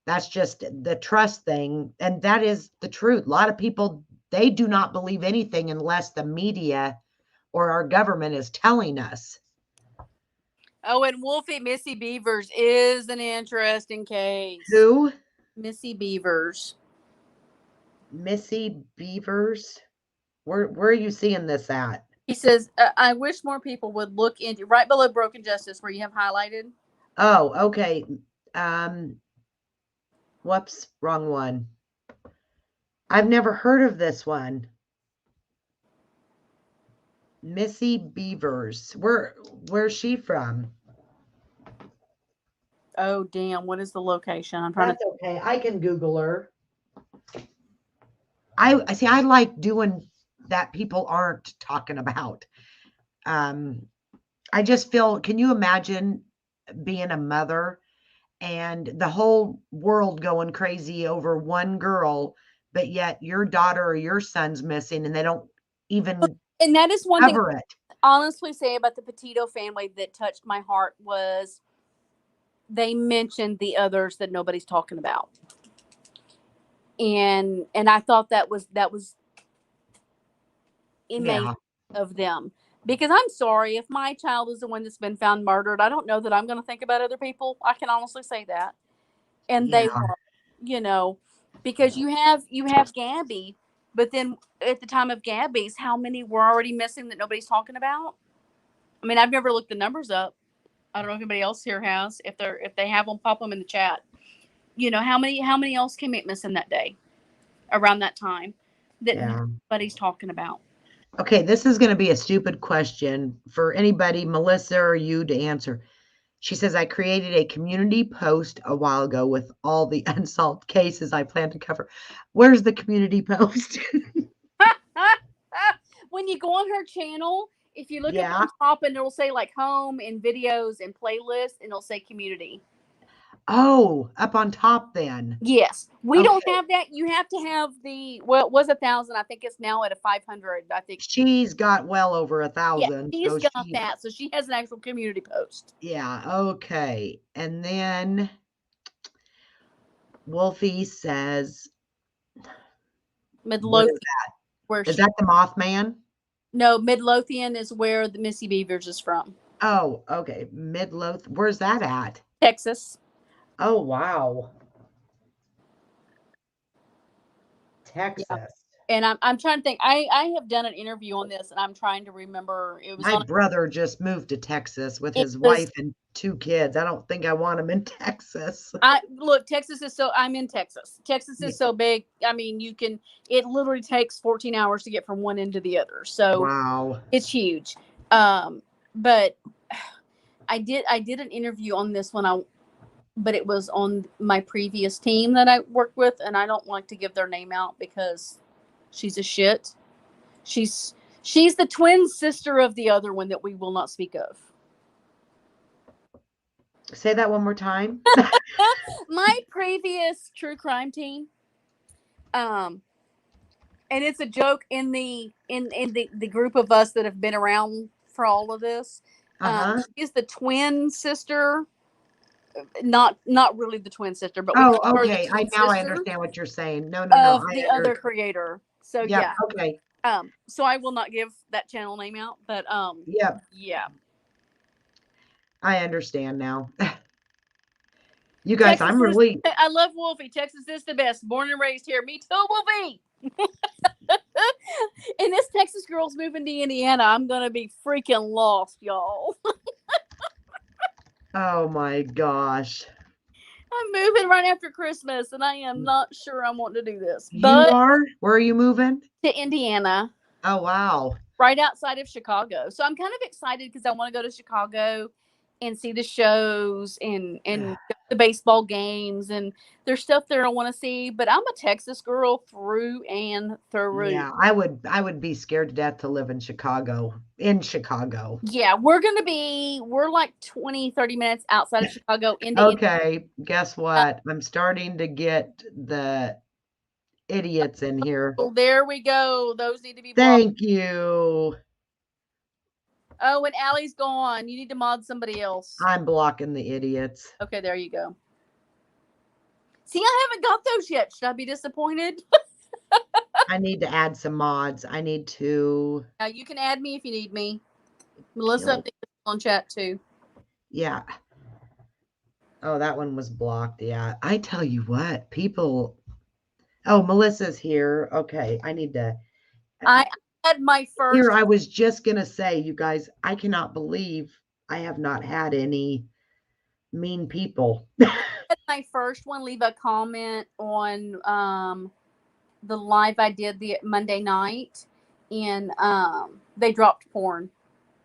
That's just the trust thing. And that is the truth. A lot of people, they do not believe anything unless the media or our government is telling us. Oh, and Wolfie Missy Beavers is an interesting case. Who? Missy Beavers. Missy Beavers? Where are you seeing this at? He says, I wish more people would look into right below Broken Justice where you have highlighted. Oh, okay. Whoops, wrong one. I've never heard of this one. Missy Beavers. Where's she from? Oh, damn. What is the location? I'm trying to. That's okay. I can Google her. I see. I like doing that people aren't talking about. I just feel, can you imagine being a mother and the whole world going crazy over one girl, but yet your daughter or your son's missing and they don't even And that is one thing cover it? I honestly say about the Petito family that touched my heart was they mentioned the others that nobody's talking about. And I thought that was amazing Yeah, of them. Because I'm sorry, if my child is the one that's been found murdered, I don't know that I'm going to think about other people. I can honestly say that. And they yeah, were, you know, because you have Gabby, but then at the time of Gabby's, how many were already missing that nobody's talking about? I mean, I've never looked the numbers up. I don't know if anybody else here has. If they have them, pop them in the chat. You know, how many else came missing that day around that time that yeah. nobody's talking about? Okay, this is going to be a stupid question for anybody, Melissa or you, to answer. She says, I created a community post a while ago with all the unsolved cases I plan to cover. Where's the community post? When you go on her channel, if you look up Yeah. on top and it'll say like home and videos and playlists and it'll say community. Oh, up on top then. Yes. We don't Okay. have that. You have to have well, it was 1,000. I think it's now at a 500. I think. She's got well over Yeah, 1,000. she's So got that. So she has an actual community post. yeah, okay. And then Wolfie says, what Midlothian, where is she that the Mothman? no, Midlothian is where the Missy Beavers is from. Oh, okay. Midloth. Where's that at? Texas. Oh, wow. Yeah. Texas. And I'm trying to think. I have done an interview on this, and I'm trying to remember. It was My on. brother just moved to Texas with It his was. wife and 2 kids. I don't think I want him in Texas. I look. Texas is so. I'm in Texas. Texas Yeah. is so big. I mean, you can. It literally takes 14 hours to get from one end to the other. So Wow. it's huge. But I did an interview on this one. But it was on my previous team that I worked with, and I don't like to give their name out because she's a shit. She's she's the twin sister of the other one that we will not speak of. Say that one more time. My previous true crime team, um, and it's a joke in the group of us that have been around for all of this. Uh-huh. She's the twin sister, not really the twin sister, but we Oh, call her the okay. twin Now I sister understand what you're saying. No, no, no. of I the under other creator. So Yep, yeah. okay. So I will not give that channel name out, but Yep, yeah. I understand now. You guys, Texas I'm is really I love Wolfie. Texas is the best. Born and raised here. Me too, Wolfie. And this Texas girl's moving to Indiana. I'm gonna be freaking lost, y'all. oh my gosh. I'm moving right after Christmas, and I am not sure I want to do this. You But are? Where are you moving? to Indiana, Oh, wow. right outside of Chicago. So I'm kind of excited because I want to go to Chicago and see the shows and go to the baseball games, and there's stuff there I want to see. But I'm a Texas girl through and through. Yeah, I would be scared to death to live in Chicago. In Chicago. Yeah, we're like 20, 30 minutes outside of Chicago into Indiana. Okay, guess what? I'm starting to get the idiots in here. Oh, there we go. Those need to be blocked. Thank you. Oh, and Allie's gone. You need to mod somebody else. I'm blocking the idiots. Okay, there you go. See, I haven't got those yet. Should I be disappointed? I need to add some mods. I need to You can add me if you need me. Melissa, I kill. think is on chat too. Yeah. Oh, that one was blocked. Yeah. I tell you what, people. Oh, Melissa's here. Okay. I need to. I had my Here, first. I was just going to say, you guys, I cannot believe I have not had any mean people. My first one. Leave a comment on the live I did the Monday night, and they dropped porn.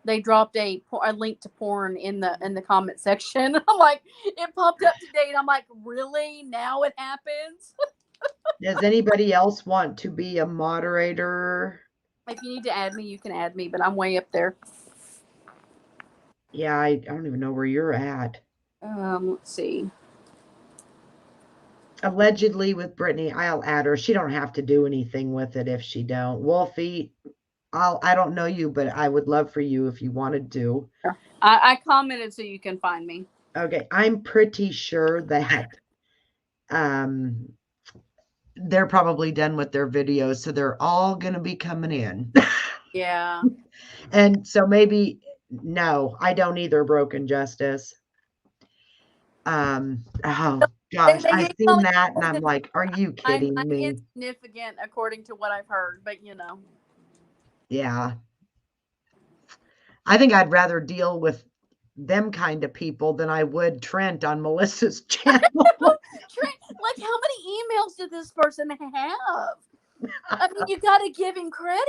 They dropped a link to porn in the comment section. I'm like, it popped up today, and I'm like, really? Now it happens? Does anybody else want to be a moderator? If you need to add me, you can add me, but I'm way up there. Yeah, I don't even know where you're at. Let's see. Allegedly with Brittany, I'll add her. She don't have to do anything with it if she don't. Wolfie, I don't know you, but I would love for you if you wanted to. I commented so you can find me. Okay, I'm pretty sure that they're probably done with their videos, so they're all gonna be coming in. Yeah. And so maybe no, I don't either, Broken Justice. Oh gosh, They I did seen call that and it I'm like, are you kidding I'm me? insignificant according to what I've heard, but Yeah. I think I'd rather deal with them kind of people than I would Trent on Melissa's channel. Trent, like, how many emails did this person have? I mean, you got to give him credit.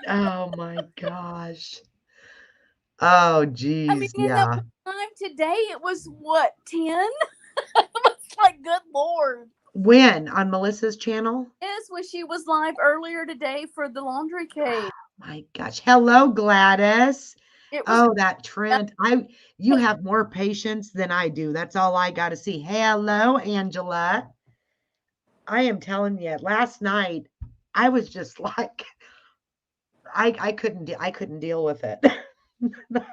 Oh my gosh. Oh I mean, geez, in that yeah. time today, it was what, 10? It's like, good Lord. When? On Melissa's channel? Yes, when she was live earlier today for the laundry cave. My gosh. Hello, Gladys. It was. Oh, that Trent. You have more patience than I do. That's all I got to see. Hello, Angela. I am telling you, last night I was just like I couldn't deal with it.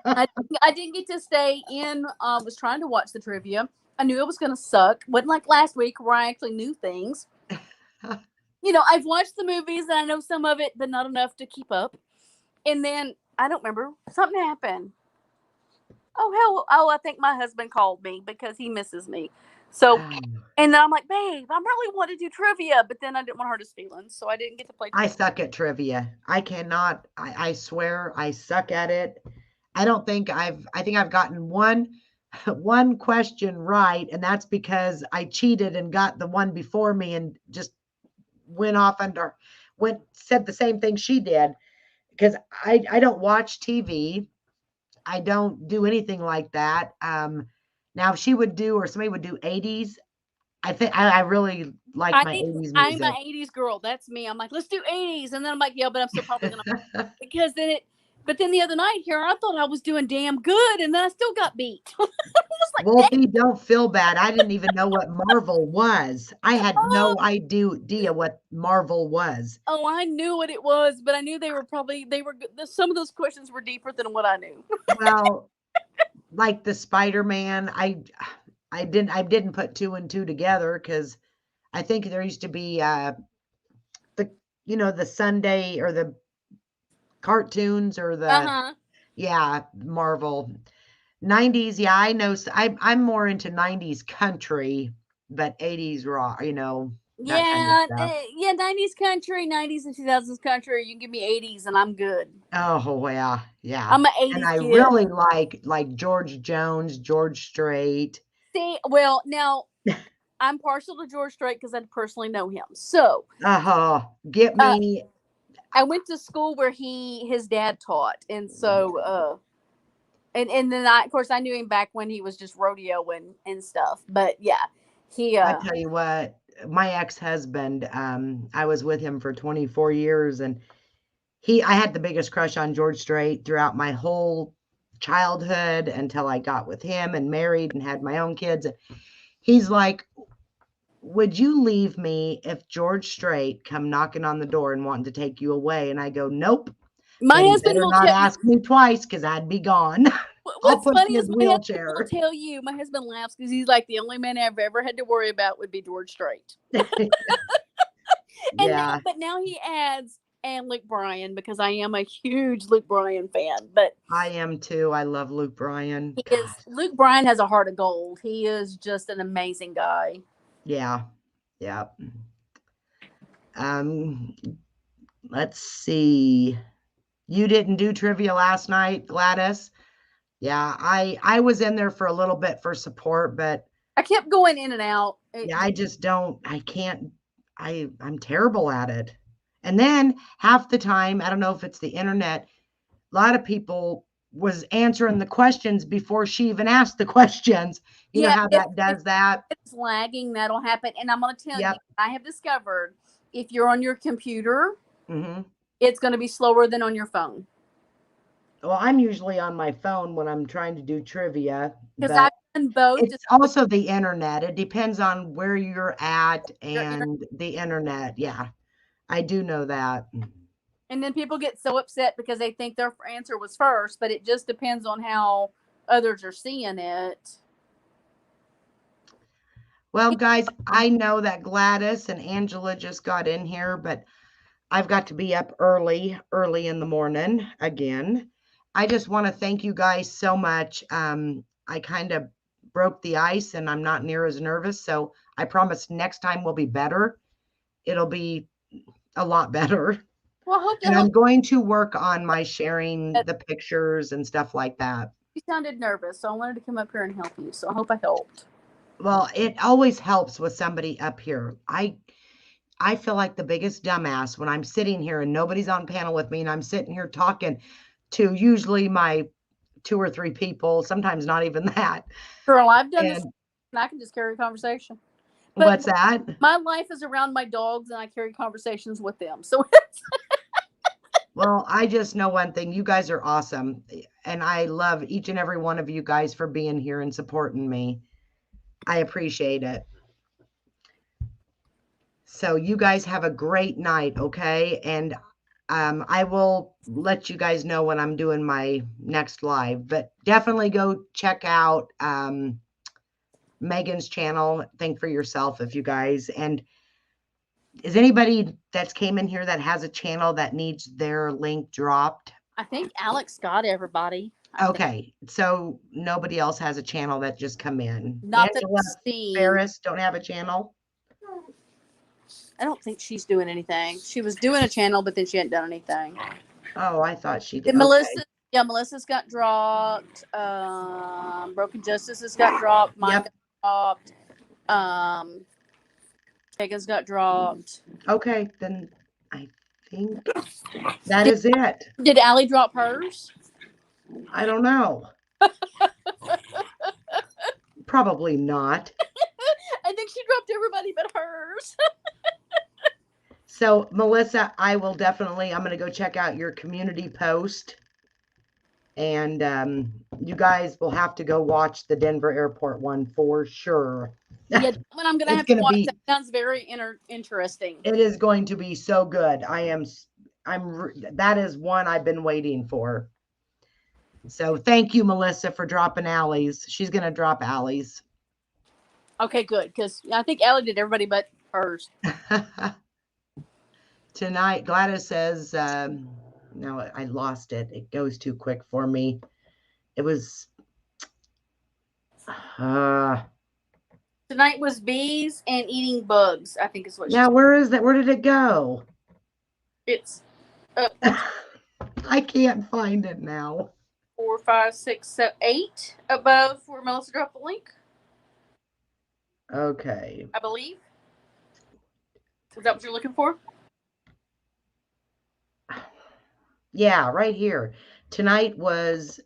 I didn't get to stay in. Was trying to watch the trivia. I knew it was going to suck. Wasn't like last week where I actually knew things. I've watched the movies and I know some of it, but not enough to keep up. And then I don't remember, something happened. Oh hell! Oh, I think my husband called me because he misses me. So, Um, and then I'm like, babe, I really want to do trivia, but then I didn't want to hurt his feelings, so I didn't get to play I trivia. suck at trivia. I cannot, I swear I suck at it. I think I've gotten one question right, and that's because I cheated and got the one before me and just went off under, said the same thing she did. Because I don't watch TV. I don't do anything like that. Now if she would do, or somebody would do 80s, I think I really like my 80s I'm an music. 80s girl. That's me. I'm like, let's do 80s. And then I'm like, yeah, but I'm still probably going to, because then but then the other night here, I thought I was doing damn good. And then I still got beat. I was like, Well, see, don't feel bad. I didn't even know what Marvel was. I had oh, no idea what Marvel was. oh, I knew what it was, but I knew some of those questions were deeper than what I knew. Well, like the Spider-Man, I didn't put two and two together because I think there used to be the the Sunday or the cartoons or Uh the huh. yeah, Marvel. 90s, yeah, I know. I'm more into 90s country, but 80s rock, that kind of Yeah, stuff. yeah, 90s country, 90s and 2000s country. You can give me 80s and I'm good. Oh, yeah, yeah. I'm an And 80s I kid. really like George Jones, George Strait. See, well, now I'm partial to George Strait because I personally know him. So, Get uh, me. I went to school where his dad taught, and so and then of course I knew him back when he was just rodeo and stuff. But yeah, he I tell you what, my ex-husband, I was with him for 24 years, and I had the biggest crush on George Strait throughout my whole childhood until I got with him and married and had my own kids. He's like, would you leave me if George Strait come knocking on the door and wanting to take you away? And I go, nope, my but he husband better will not tell you. ask me twice because I'd be gone. I'll What's push funny his is my husband will wheelchair. tell you. My husband laughs because he's like the only man I've ever had to worry about would be George Strait. And Yeah, now he adds and Luke Bryan because I am a huge Luke Bryan fan. But I am too. I love Luke Bryan. God, Luke Bryan has a heart of gold. He is just an amazing guy. yeah, yeah. Um, let's see. You didn't do trivia last night, Gladys? Yeah, I was in there for a little bit for support, but I kept going in and out. yeah, I just don't. I can't. I'm terrible at it. And then half the time, I don't know if it's the internet. A lot of people was answering the questions before she even asked the questions. You know Yeah, how that does that? it's lagging. That'll happen. And I'm going to tell you, Yep. I have discovered if you're on your computer, Hmm. it's going to be slower than on your phone. Well, I'm usually on my phone when I'm trying to do trivia, Because but I've done both. it's also the internet. It depends on where you're at Your and the internet. Yeah, I do know that. And then people get so upset because they think their answer was first, but it just depends on how others are seeing it. Well, guys, I know that Gladys and Angela just got in here, but I've got to be up early in the morning again. I just want to thank you guys so much. I kind of broke the ice and I'm not near as nervous. So I promise next time will be better. It'll be a lot better. Well, I And hope I'm going to work on my sharing that the pictures and stuff like that. you sounded nervous, so I wanted to come up here and help you. So I hope I helped. Well, it always helps with somebody up here. I feel like the biggest dumbass when I'm sitting here and nobody's on panel with me and I'm sitting here talking to usually my two or three people, sometimes not even that. Girl, I've done this And and I can just carry a conversation. But what's that? my life is around my dogs and I carry conversations with them. So Well, I just know one thing. You guys are awesome. And I love each and every one of you guys for being here and supporting me. I appreciate it. So you guys have a great night, okay? And I will let you guys know when I'm doing my next live, but definitely go check out Megan's channel. Think for yourself if you guys. And is anybody that's came in here that has a channel that needs their link dropped? I think Alex got everybody. Okay, so nobody else has a channel that just come in. Not that Angela I've seen. Ferris don't have a channel? I don't think she's doing anything. She was doing a channel, but then she hadn't done anything. Oh, I thought she did. And Okay. Melissa, yeah, Melissa's got dropped. Broken Justice has got dropped. Mine Yep. got dropped. Megan's got dropped. Okay, then I think that is it. Did Allie drop hers? I don't know. Probably not. I think she dropped everybody but hers. So, Melissa, I will definitely, I'm going to go check out your community post. And you guys will have to go watch the Denver airport one for sure. Yeah, when I'm going to It's have to gonna watch. be- That sounds very interesting. It is going to be so good. That is one I've been waiting for. So thank you, Melissa, for dropping Allie's. She's going to drop Allie's. Okay, good. Because I think Allie did everybody but hers. Tonight, Gladys says, no, I lost it. It goes too quick for me. It was, Tonight was bees and eating bugs, I think is what she now said. where is that? Where did it go? It's I can't find it now. 4, 5, 6, 7, 8 above where Melissa dropped the link, Okay. I believe. Is that what you're looking for? Yeah, right here. Tonight was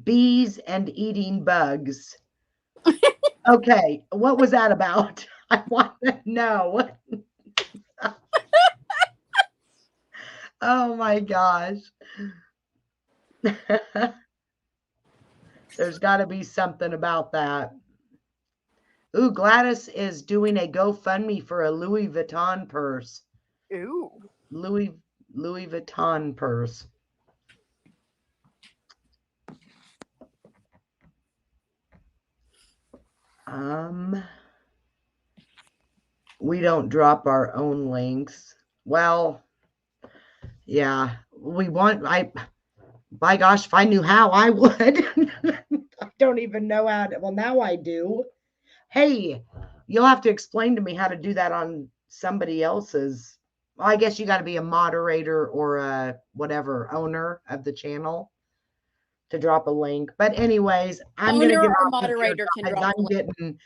bees and eating bugs. Okay, what was that about? I want to know. Oh my gosh. There's got to be something about that. Ooh, Gladys is doing a GoFundMe for a Louis Vuitton purse. Ooh. Louis Vuitton purse. We don't drop our own links. Well, yeah, by gosh, if I knew how, I would. I don't even know how to, well, now I do. Hey, you'll have to explain to me how to do that on somebody else's. Well, I guess you got to be a moderator or a whatever owner of the channel to drop a link. But anyways, I'm going to get Owner or off of here, moderator can guys. drop the link.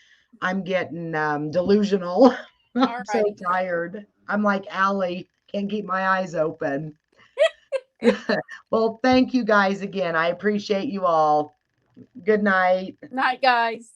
I'm getting delusional. I'm so Alrighty. tired. I'm like Allie, can't keep my eyes open. Well, thank you guys again. I appreciate you all. Good night. Night, guys.